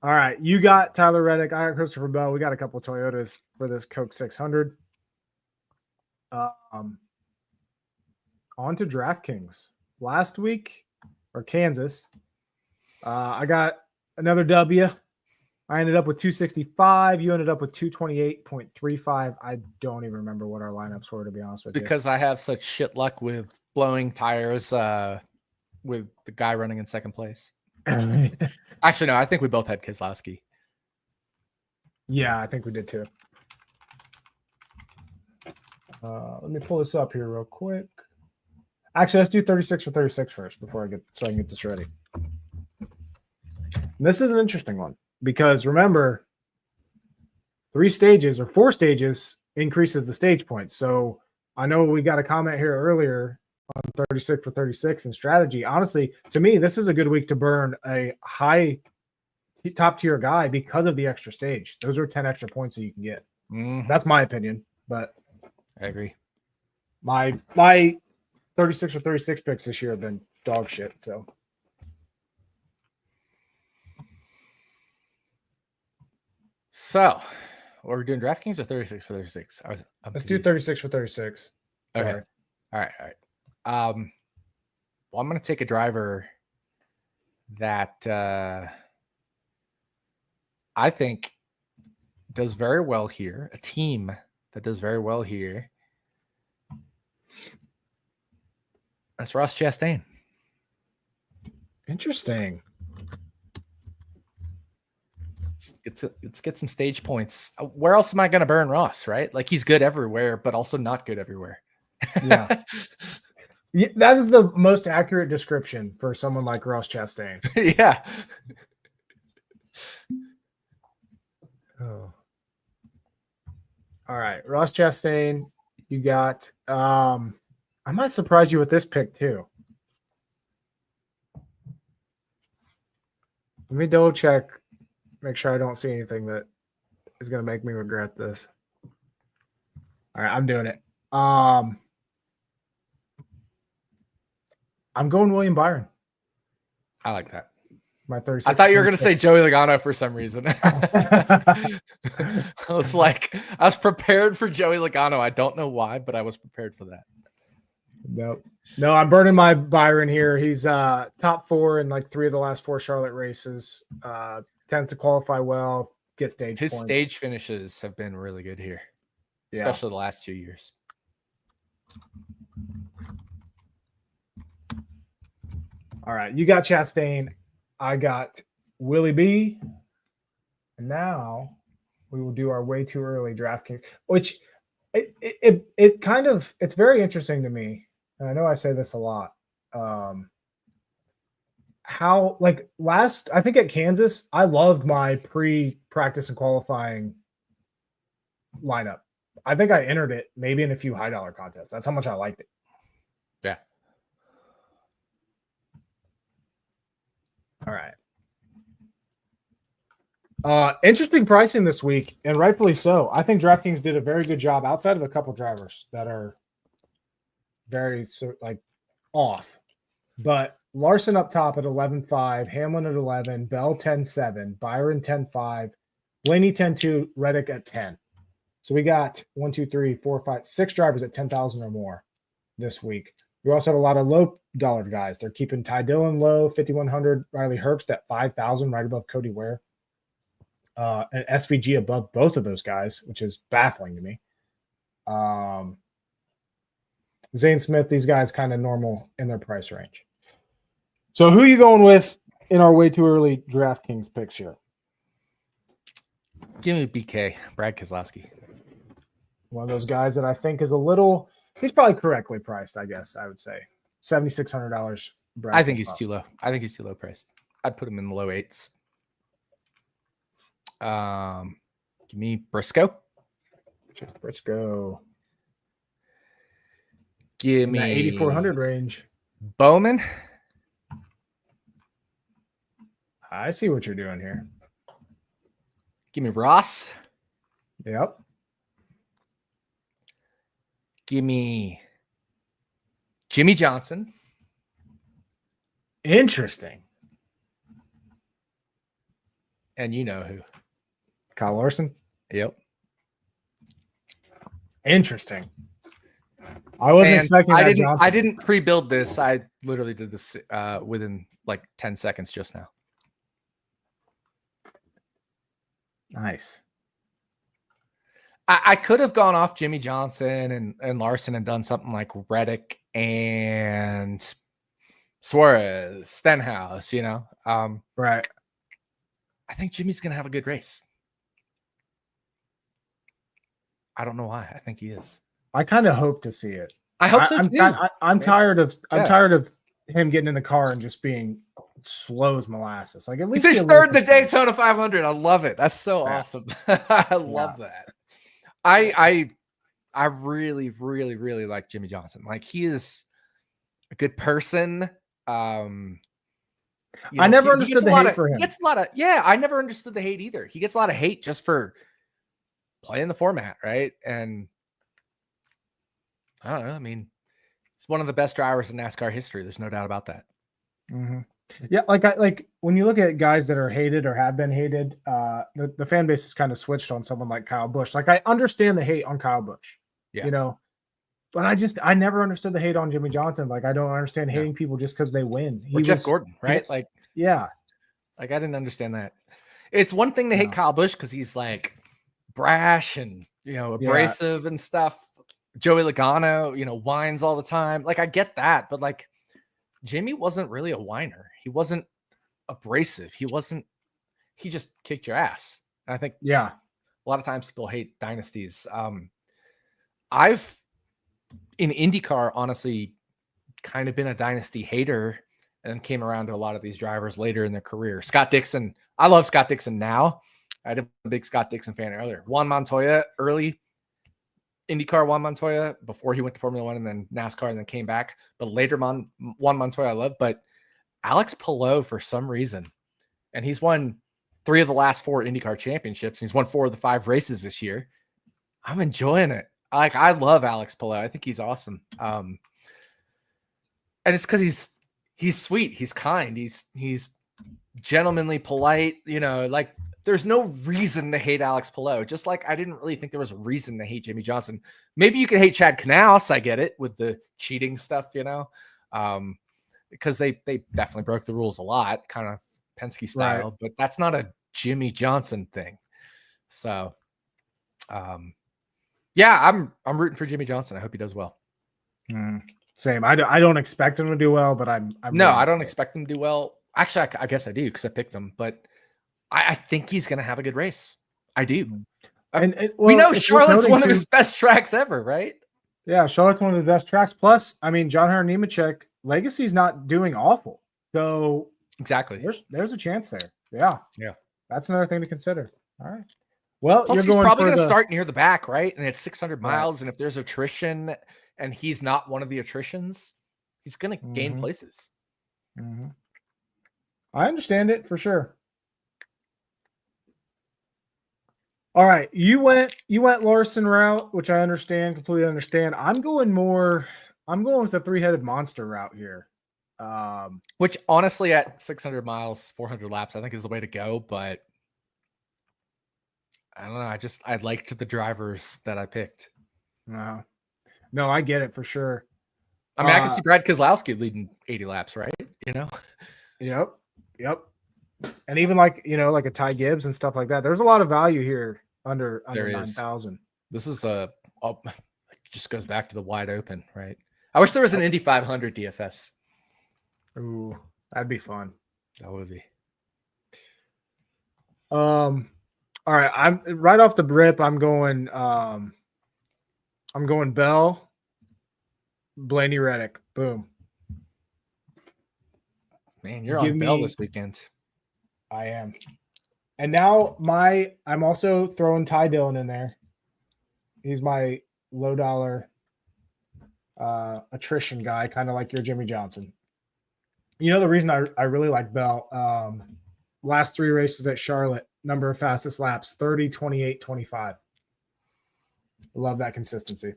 Speaker 1: right. You got Tyler Reddick. I got Christopher Bell. We got a couple of Toyotas for this Coke 600. On to DraftKings. Last week, or Kansas, I got another W. I ended up with 265. You ended up with 228.35. I don't even remember what our lineups were, to be honest with you.
Speaker 2: Because I have such shit luck with blowing tires with the guy running in second place. Actually, no, I think we both had Keselowski.
Speaker 1: Yeah, I think we did too. Let me pull this up here real quick. Actually, let's do 36 for 36 first before I can get this ready. And this is an interesting one because remember, 4 stages increases the stage points. So I know we got a comment here earlier on 36 for 36 and strategy. Honestly, to me, this is a good week to burn a high top tier guy because of the extra stage. Those are 10 extra points that you can get. That's my opinion, but
Speaker 2: I agree.
Speaker 1: My 36 for 36 picks this year have been dog shit.
Speaker 2: So, what are we doing? DraftKings or 36 for 36?
Speaker 1: Let's do 36 for 36.
Speaker 2: Okay. Sorry. All right. Well, I'm going to take a driver that I think does very well here. A team that does very well here. That's Ross Chastain.
Speaker 1: Interesting.
Speaker 2: Let's get some stage points. Where else am I going to burn Ross, right? Like he's good everywhere, but also not good everywhere.
Speaker 1: Yeah. Yeah, that is the most accurate description for someone like Ross Chastain.
Speaker 2: Yeah.
Speaker 1: Oh. All right. Ross Chastain, you got I might surprise you with this pick too. Let me double check, make sure I don't see anything that is going to make me regret this. All right, I'm doing it. I'm going William Byron.
Speaker 2: I like that.
Speaker 1: My 36.
Speaker 2: I thought you were going to say Joey Logano for some reason. I was prepared for Joey Logano. I don't know why, but I was prepared for that.
Speaker 1: No, I'm burning my Byron here. He's top 4 in like 3 of the last 4 Charlotte races. Tends to qualify well, get stage
Speaker 2: His
Speaker 1: points.
Speaker 2: stage finishes have been really good here, especially the last 2 years.
Speaker 1: All right, you got Chastain. I got Willie B. And now we will do our way too early DraftKings, which it kind of, it's very interesting to me. And I know I say this a lot. How, like I think at Kansas, I loved my pre-practice and qualifying lineup. I think I entered it maybe in a few high dollar contests. That's how much I liked it.
Speaker 2: Yeah.
Speaker 1: All right. Interesting pricing this week, and rightfully so. I think DraftKings did a very good job outside of a couple drivers that are very off. But Larson up top at 11.5, Hamlin at 11, Bell 10.7, Byron 10.5, Blaney 10.2, Reddick at 10. So we got 1, 2, 3, 4, 5, 6 drivers at 10,000 or more this week. We also have a lot of low dollar guys. They're keeping Ty Dillon low, 5,100, Riley Herbst at 5,000, right above Cody Ware. And SVG above both of those guys, which is baffling to me. Zane Smith, these guys kind of normal in their price range. So who are you going with in our way too early DraftKings picks here.
Speaker 2: Give me BK, Brad Keselowski.
Speaker 1: One of those guys that I think is a little. He's probably correctly priced. I guess I would say $7,600.
Speaker 2: I think he's too low. I think he's too low priced. I'd put him in the low 8s. Give me Briscoe.
Speaker 1: Briscoe.
Speaker 2: Give me
Speaker 1: 8,400 range.
Speaker 2: Bowman.
Speaker 1: I see what you're doing here.
Speaker 2: Give me Ross.
Speaker 1: Yep.
Speaker 2: Give me Jimmy Johnson.
Speaker 1: Interesting.
Speaker 2: And you know who.
Speaker 1: Kyle Larson.
Speaker 2: Yep.
Speaker 1: Interesting. I wasn't expecting that.
Speaker 2: I didn't pre-build this. I literally did this within like 10 seconds just now.
Speaker 1: Nice.
Speaker 2: I could have gone off Jimmy Johnson and Larson and done something like Reddick and Suarez, Stenhouse, you know.
Speaker 1: Right.
Speaker 2: I think Jimmy's going to have a good race. I don't know why. I think he is.
Speaker 1: I kind of hope to see it.
Speaker 2: I hope so too.
Speaker 1: I'm tired of him getting in the car and just being slow as molasses. Like at least
Speaker 2: he finished third in the Daytona 500. I love it. That's so awesome. I love that. I really, really, really like Jimmy Johnson. Like he is a good person.
Speaker 1: I never understood the hate for him.
Speaker 2: He gets a lot of I never understood the hate either. He gets a lot of hate just for playing the format, right? And I don't know. I mean, he's one of the best drivers in NASCAR history. There's no doubt about that.
Speaker 1: Mm-hmm. Yeah, like when you look at guys that are hated or have been hated, the fan base has kind of switched on someone like Kyle Busch. Like I understand the hate on Kyle Busch, you know, but I never understood the hate on Jimmy Johnson. Like I don't understand hating people just because they win.
Speaker 2: Or Jeff Gordon, right? Like
Speaker 1: I
Speaker 2: didn't understand that. It's one thing to hate Kyle Busch because he's like brash and abrasive and stuff. Joey Logano, whines all the time. Like I get that, but like Jimmy wasn't really a whiner. He wasn't abrasive. He just kicked your ass. And I think a lot of times people hate dynasties. I've in IndyCar honestly kind of been a dynasty hater and came around to a lot of these drivers later in their career. Scott Dixon. I love Scott Dixon now. I had a big Scott Dixon fan earlier. Juan Montoya early. IndyCar Juan Montoya before he went to Formula 1 and then NASCAR and then came back. But later Juan Montoya I love. But Alex Palou for some reason, and he's won 3 of the last 4 IndyCar championships. And he's won 4 of the 5 races this year. I'm enjoying it. I love Alex Palou. I think he's awesome. And it's because he's sweet. He's kind. He's gentlemanly, polite. Like there's no reason to hate Alex Palou. Just like I didn't really think there was a reason to hate Jimmy Johnson. Maybe you could hate Chad Knaus. I get it with the cheating stuff, because they definitely broke the rules a lot, kind of Penske style. Right. But that's not a Jimmy Johnson thing. So, I'm rooting for Jimmy Johnson. I hope he does well.
Speaker 1: Same. I don't expect him to do well, but I'm
Speaker 2: no, I don't expect him to do well. Actually, I guess I do because I picked him, but I think he's going to have a good race. I do. We know Charlotte's one of his best tracks ever, right?
Speaker 1: Yeah, Charlotte's one of the best tracks. Plus, I mean, John Hunter Nemechek, Legacy's not doing awful. So
Speaker 2: exactly.
Speaker 1: There's a chance there. Yeah. That's another thing to consider. All right. Well,
Speaker 2: plus he's probably going to start near the back, right? And it's 600 miles. And if there's attrition and he's not one of the attritions, he's going to gain places.
Speaker 1: Mm-hmm. I understand it for sure. All right, you went Larson route, which I completely understand. I'm going with a 3-headed monster route here.
Speaker 2: Which honestly at 600 miles, 400 laps, I think is the way to go, but I don't know. I liked the drivers that I picked.
Speaker 1: No, I get it for sure.
Speaker 2: I mean, I can see Brad Keselowski leading 80 laps, right?
Speaker 1: Yep. And even like a Ty Gibbs and stuff like that. There's a lot of value here under 9,000.
Speaker 2: This is it just goes back to the wide open, right? I wish there was an Indy 500 DFS.
Speaker 1: Ooh, that'd be fun.
Speaker 2: That would be.
Speaker 1: All right. I'm right off the rip. I'm going Bell, Blaney Reddick. Boom.
Speaker 2: Man, you're on Bell this weekend.
Speaker 1: I am. And now I'm also throwing Ty Dillon in there. He's my low dollar attrition guy, kind of like your Jimmy Johnson. You know, the reason I really like Bell, last 3 races at Charlotte, number of fastest laps, 30, 28, 25. Love that consistency.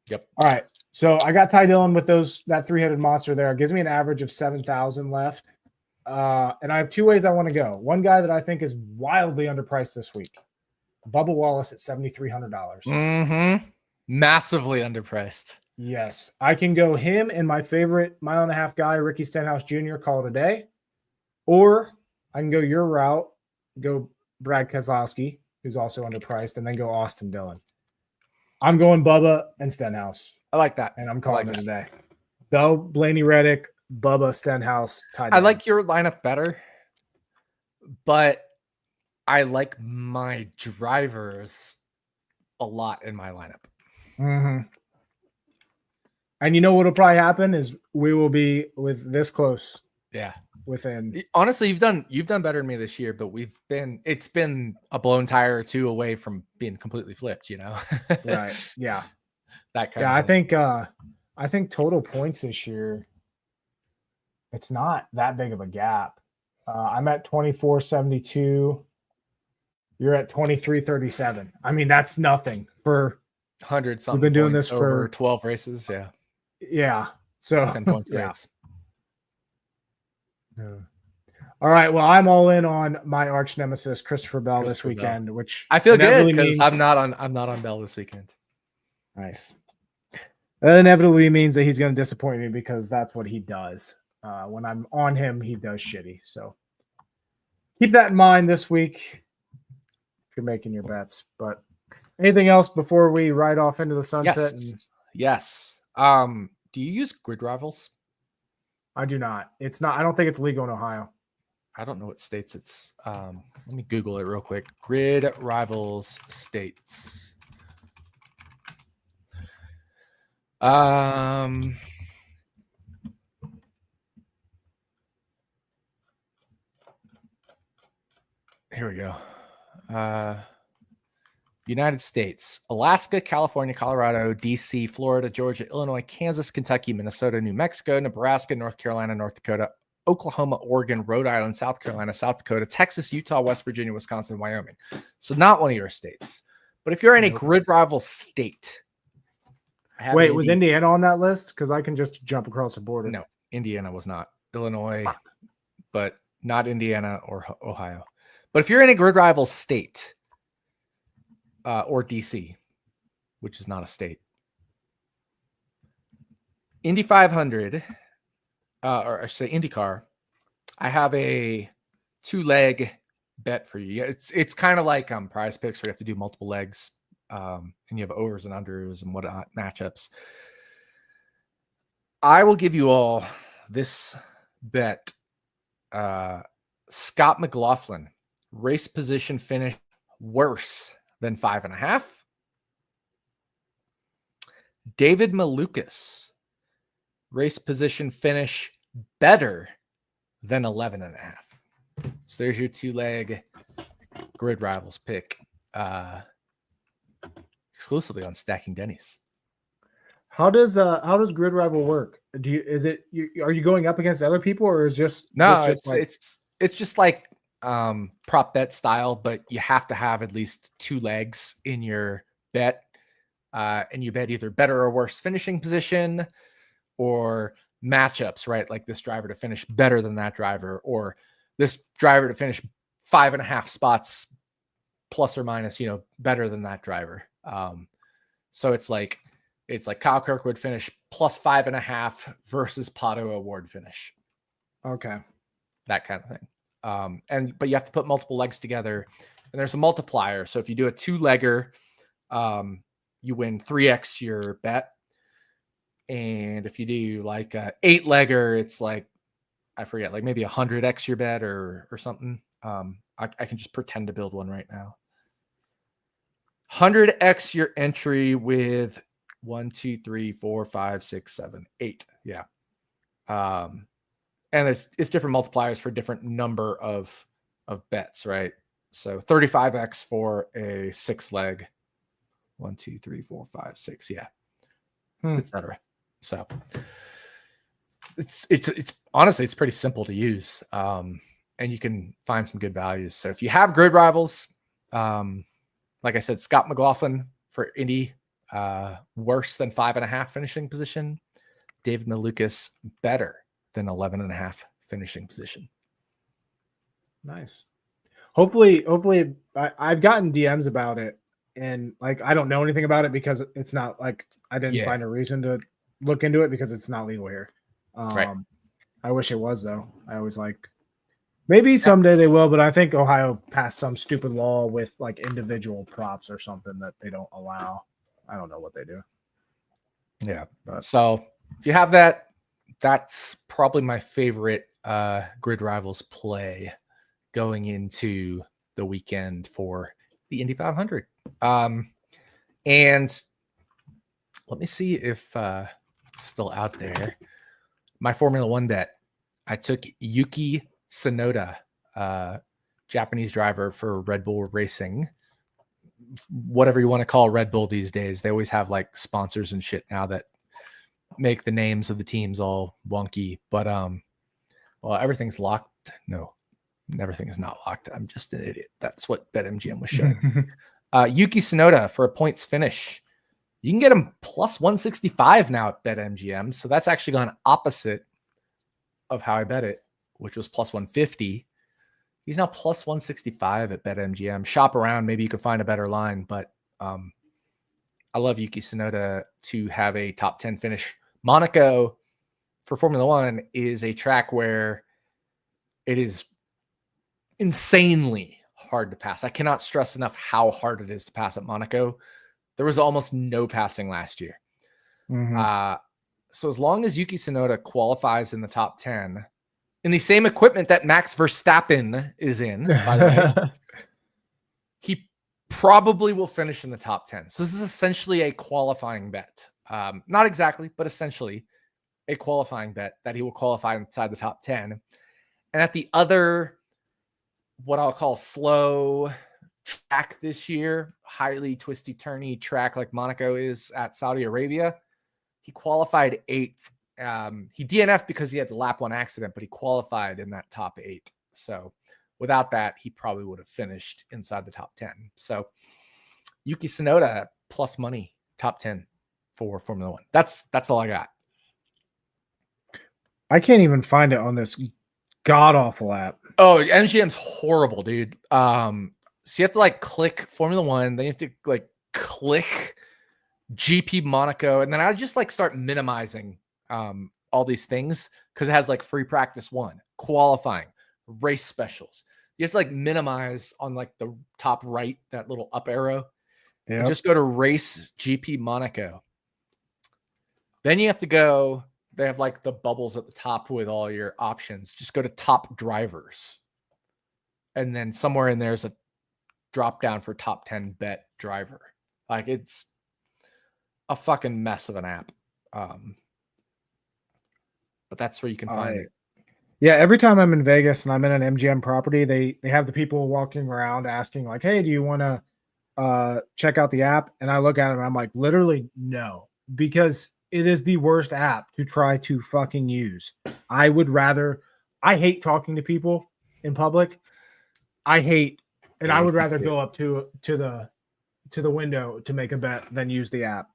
Speaker 2: Yep.
Speaker 1: All right. So I got Ty Dillon with that 3-headed monster there. It gives me an average of 7,000 left. And I have 2 ways I want to go. One guy that I think is wildly underpriced this week, Bubba Wallace at $7,300.
Speaker 2: Mm-hmm. Massively underpriced.
Speaker 1: Yes. I can go him and my favorite 1.5 mile guy, Ricky Stenhouse Jr., call it a day. Or I can go your route, go Brad Keselowski, who's also underpriced, and then go Austin Dillon. I'm going Bubba and Stenhouse.
Speaker 2: I like that.
Speaker 1: And I'm calling it a day. Bell, Blaney Reddick, Bubba, Stenhouse, Ty Dillon.
Speaker 2: I like your lineup better, but I like my drivers a lot in my lineup.
Speaker 1: Mm-hmm. And you know what will probably happen is we will be with this close.
Speaker 2: Yeah.
Speaker 1: Within.
Speaker 2: Honestly, you've done better than me this year, but it's been a blown tire or 2 away from being completely flipped, you know?
Speaker 1: Right. Yeah.
Speaker 2: That kind of thing.
Speaker 1: I think total points this year, it's not that big of a gap. I'm at 2472. You're at 2337. I mean, that's nothing for
Speaker 2: 100 something.
Speaker 1: We've been doing this
Speaker 2: over
Speaker 1: for
Speaker 2: 12 races. Yeah.
Speaker 1: Yeah. So
Speaker 2: it's 10 points.
Speaker 1: Yeah. Yeah. All right. Well, I'm all in on my arch nemesis, Christopher Bell, this weekend, which
Speaker 2: I feel good because I'm not on Bell this weekend.
Speaker 1: Nice. That inevitably means that he's going to disappoint me because that's what he does. When I'm on him, he does shitty. So keep that in mind this week if you're making your bets. But anything else before we ride off into the sunset?
Speaker 2: Yes. Do you use Grid Rivals?
Speaker 1: I do not. It's not. I don't think it's legal in Ohio.
Speaker 2: I don't know what states it's. Let me Google it real quick. Grid Rivals states. Here we go. United States, Alaska, California, Colorado, DC, Florida, Georgia, Illinois, Kansas, Kentucky, Minnesota, New Mexico, Nebraska, North Carolina, North Dakota, Oklahoma, Oregon, Rhode Island, South Carolina, South Dakota, Texas, Utah, West Virginia, Wisconsin, Wyoming. So not one of your states. But if you're in a Grid Rival state.
Speaker 1: Wait, was Indiana on that list? Because I can just jump across the border.
Speaker 2: No, Indiana was not. Illinois, but not Indiana or Ohio. But if you're in a Grid Rival state, or DC, which is not a state, Indy 500, or I should say IndyCar, I have a 2-leg bet for you. It's kind of like Prize Picks where you have to do multiple legs, and you have overs and unders and whatnot matchups. I will give you all this bet. Scott McLaughlin, race position finish worse than 5.5. David Malukas, race position finish better than 11.5. So there's your 2-leg Grid Rivals pick, exclusively on Stacking Dennys.
Speaker 1: How does Grid Rival work? Are you going up against other people, or is just
Speaker 2: it's just like prop bet style, but you have to have at least 2 legs in your bet, and you bet either better or worse finishing position or matchups, right? Like this driver to finish better than that driver, or this driver to finish 5.5 spots plus or minus, better than that driver. So it's like Kyle Kirkwood finish plus 5.5 versus Pato Award finish.
Speaker 1: Okay.
Speaker 2: That kind of thing. But you have to put multiple legs together, and there's a multiplier. So if you do a 2-legger, you win 3x your bet. And if you do like a 8-legger, it's like I forget, like maybe 100x your bet or something. I can just pretend to build one right now. 100x your entry with 1, 2, 3, 4, 5, 6, 7, 8. Yeah. And it's different multipliers for different number of bets, right? So 35x for a 6-leg. 1, 2, 3, 4, 5, 6. Yeah. Etc. So it's honestly, it's pretty simple to use. And you can find some good values. So if you have grid rivals, like I said, Scott McLaughlin for Indy, worse than 5.5 finishing position. David Malukas, better than 11.5 finishing position.
Speaker 1: Nice. Hopefully I've gotten DMs about it, and like I don't know anything about it because it's not like I didn't find a reason to look into it because it's not legal here.
Speaker 2: Right.
Speaker 1: I wish it was though. I was like, maybe someday they will, but I think Ohio passed some stupid law with like individual props or something that they don't allow. I don't know what they do.
Speaker 2: Yeah. So if you have that, that's probably my favorite grid rivals play going into the weekend for the Indy 500. And let me see if it's still out there. My Formula One bet, I took Yuki Tsunoda, Japanese driver for Red Bull Racing. Whatever you want to call Red Bull these days. They always have like sponsors and shit now that make the names of the teams all wonky. But well, everything's locked. No, everything is not locked. I'm just an idiot. That's what BetMGM was showing. Yuki Tsunoda for a points finish. You can get him plus 165 now at BetMGM. So that's actually gone opposite of how I bet it, which was plus 150. He's now plus 165 at BetMGM. Shop around. Maybe you can find a better line. But I love Yuki Tsunoda to have a top 10 finish. Monaco for Formula One is a track where it is insanely hard to pass. I cannot stress enough how hard it is to pass at Monaco. There was almost no passing last year. So as long as Yuki Tsunoda qualifies in the top 10, in the same equipment that Max Verstappen is in, by the way, he probably will finish in the top 10. So this is essentially a qualifying bet. Not exactly, but essentially a qualifying bet that he will qualify inside the top 10. And at the other, what I'll call slow track this year, highly twisty turny track like Monaco is at Saudi Arabia, he qualified 8th. He DNF'd because he had the lap 1 accident, but he qualified in that top 8. So without that, he probably would have finished inside the top 10. So Yuki Tsunoda plus money, top 10 for Formula One. That's all I got.
Speaker 1: I can't even find it on this god awful app.
Speaker 2: Oh, MGM's horrible, dude. So you have to like click Formula One, then you have to like click GP Monaco, and then I just like start minimizing all these things because it has like free practice 1, qualifying, race specials. You have to like minimize on like the top right, that little up arrow. Yep. And just go to race GP Monaco. Then you have to go, they have like the bubbles at the top with all your options. Just go to top drivers. And then somewhere in there's a drop down for top 10 bet driver. Like it's a fucking mess of an app. But that's where you can find it.
Speaker 1: Yeah, every time I'm in Vegas and I'm in an MGM property, they have the people walking around asking like, "Hey, do you want to check out the app?" And I look at it and I'm like, literally no, because it is the worst app to try to fucking use. I hate talking to people in public. I would rather go up to the window to make a bet than use the app.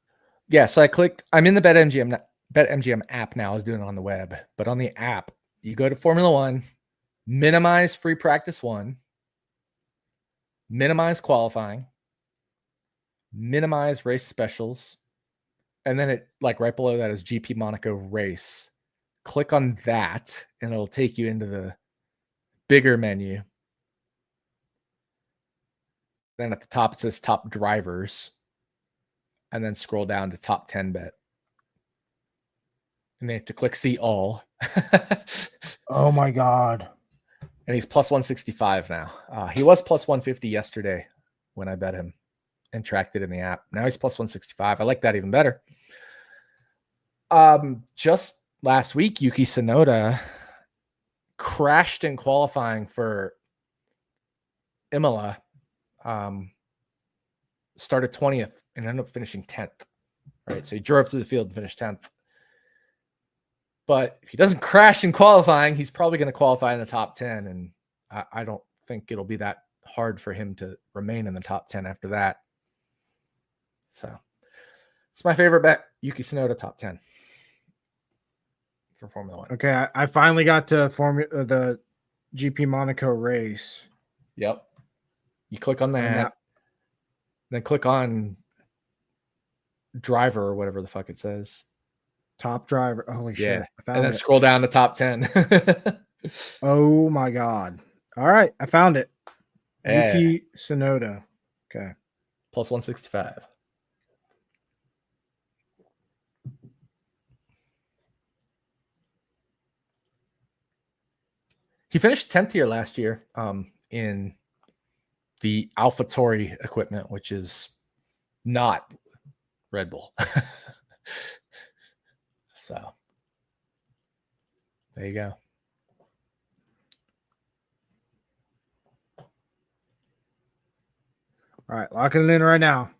Speaker 2: Yeah, so I'm in the BetMGM app now. I was doing it on the web, but on the app, you go to Formula One, minimize free practice 1, minimize qualifying, minimize race specials, and then it like right below that is GP Monaco race. Click on that, and it'll take you into the bigger menu. Then at the top, it says top drivers, and then scroll down to top 10 bet. And they have to click see all.
Speaker 1: Oh my God.
Speaker 2: And he's plus 165 now. He was plus 150 yesterday when I bet him and tracked it in the app. Now he's plus 165. I like that even better. Just last week, Yuki Tsunoda crashed in qualifying for Imola. Started 20th and ended up finishing 10th. Right, so he drove through the field and finished 10th. But if he doesn't crash in qualifying, he's probably going to qualify in the top 10. And I don't think it'll be that hard for him to remain in the top 10 after that. So it's my favorite bet. Yuki Tsunoda top 10 for Formula 1.
Speaker 1: Okay, I finally got to the GP Monaco race.
Speaker 2: Yep. You click on that. Then click on driver or whatever the fuck it says.
Speaker 1: Top driver. Holy shit. I found
Speaker 2: and then
Speaker 1: it.
Speaker 2: scroll down to top 10.
Speaker 1: Oh my God. All right. I found it. Yuki Tsunoda. Okay.
Speaker 2: Plus 165. He finished 10th here last year in the AlphaTauri equipment, which is not Red Bull. So there you go.
Speaker 1: All right, locking it in right now.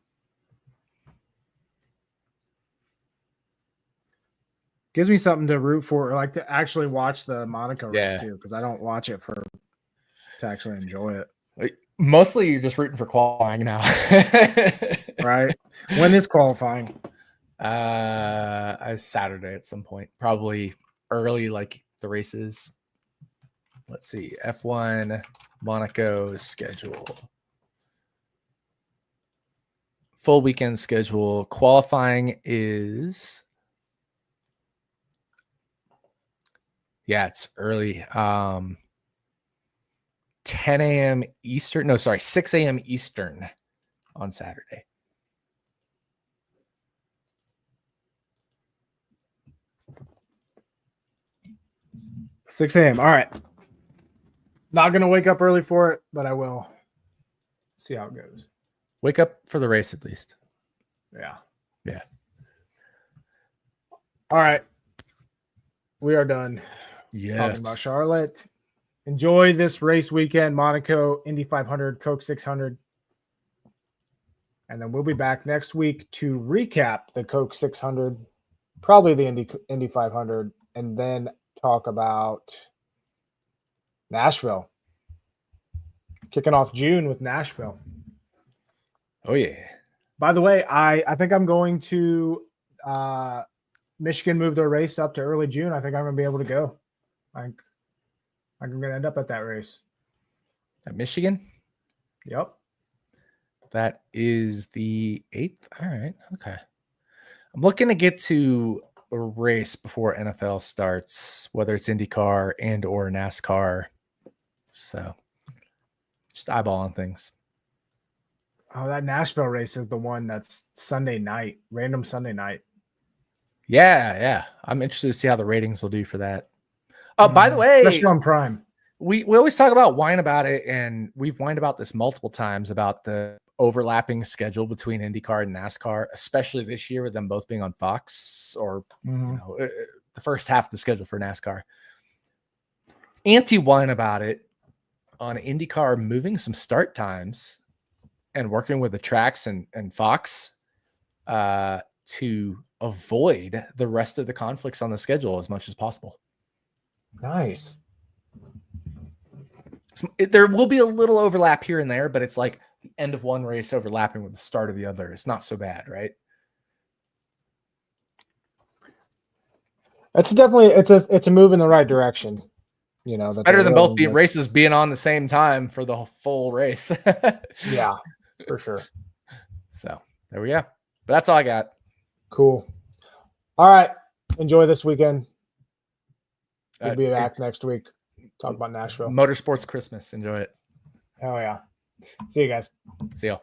Speaker 1: Gives me something to root for, or like to actually watch the Monaco race too, because I don't watch it to actually enjoy it.
Speaker 2: Mostly you're just rooting for qualifying now.
Speaker 1: Right? When is qualifying?
Speaker 2: Saturday at some point, probably early, like the races. Let's see, F1 Monaco schedule, full weekend schedule. Qualifying is, it's early. 10 a.m. Eastern. No, sorry, 6 a.m. Eastern on Saturday.
Speaker 1: $6 a.m. All right. Not going to wake up early for it, but I will see how it goes.
Speaker 2: Wake up for the race at least.
Speaker 1: Yeah.
Speaker 2: Yeah.
Speaker 1: All right. We are done.
Speaker 2: Yes.
Speaker 1: Talking about Charlotte. Enjoy this race weekend, Monaco, Indy 500, Coke 600. And then we'll be back next week to recap the Coke 600, probably the Indy 500, and then talk about Nashville. Kicking off June with Nashville.
Speaker 2: Oh, yeah. By
Speaker 1: the way, I think I'm going to Michigan move their race up to early June. I think I'm going to be able to go. I'm going to end up at that race.
Speaker 2: At Michigan?
Speaker 1: Yep.
Speaker 2: That is the 8th. All right. Okay. I'm looking to get to a race before NFL starts, whether it's IndyCar and or NASCAR. So just eyeballing things.
Speaker 1: Oh, that Nashville race is the one that's Sunday night, random Sunday night.
Speaker 2: Yeah. I'm interested to see how the ratings will do for that. Oh, by the way,
Speaker 1: especially on Prime.
Speaker 2: We always talk about whine about it, and we've whined about this multiple times about the overlapping schedule between IndyCar and NASCAR, especially this year with them both being on Fox, or the first half of the schedule for NASCAR. Anti-whine about it on IndyCar moving some start times and working with the tracks and Fox to avoid the rest of the conflicts on the schedule as much as possible.
Speaker 1: Nice.
Speaker 2: There will be a little overlap here and there, but it's like the end of one race overlapping with the start of the other. It's not so bad, right?
Speaker 1: It's definitely it's a move in the right direction. You know,
Speaker 2: it's better than both races being on the same time for the full race.
Speaker 1: Yeah, for sure.
Speaker 2: So there we go. But that's all I got.
Speaker 1: Cool. All right. Enjoy this weekend. We'll be back next week. Talk about Nashville.
Speaker 2: Motorsports Christmas. Enjoy it.
Speaker 1: Hell yeah. See you guys.
Speaker 2: See y'all.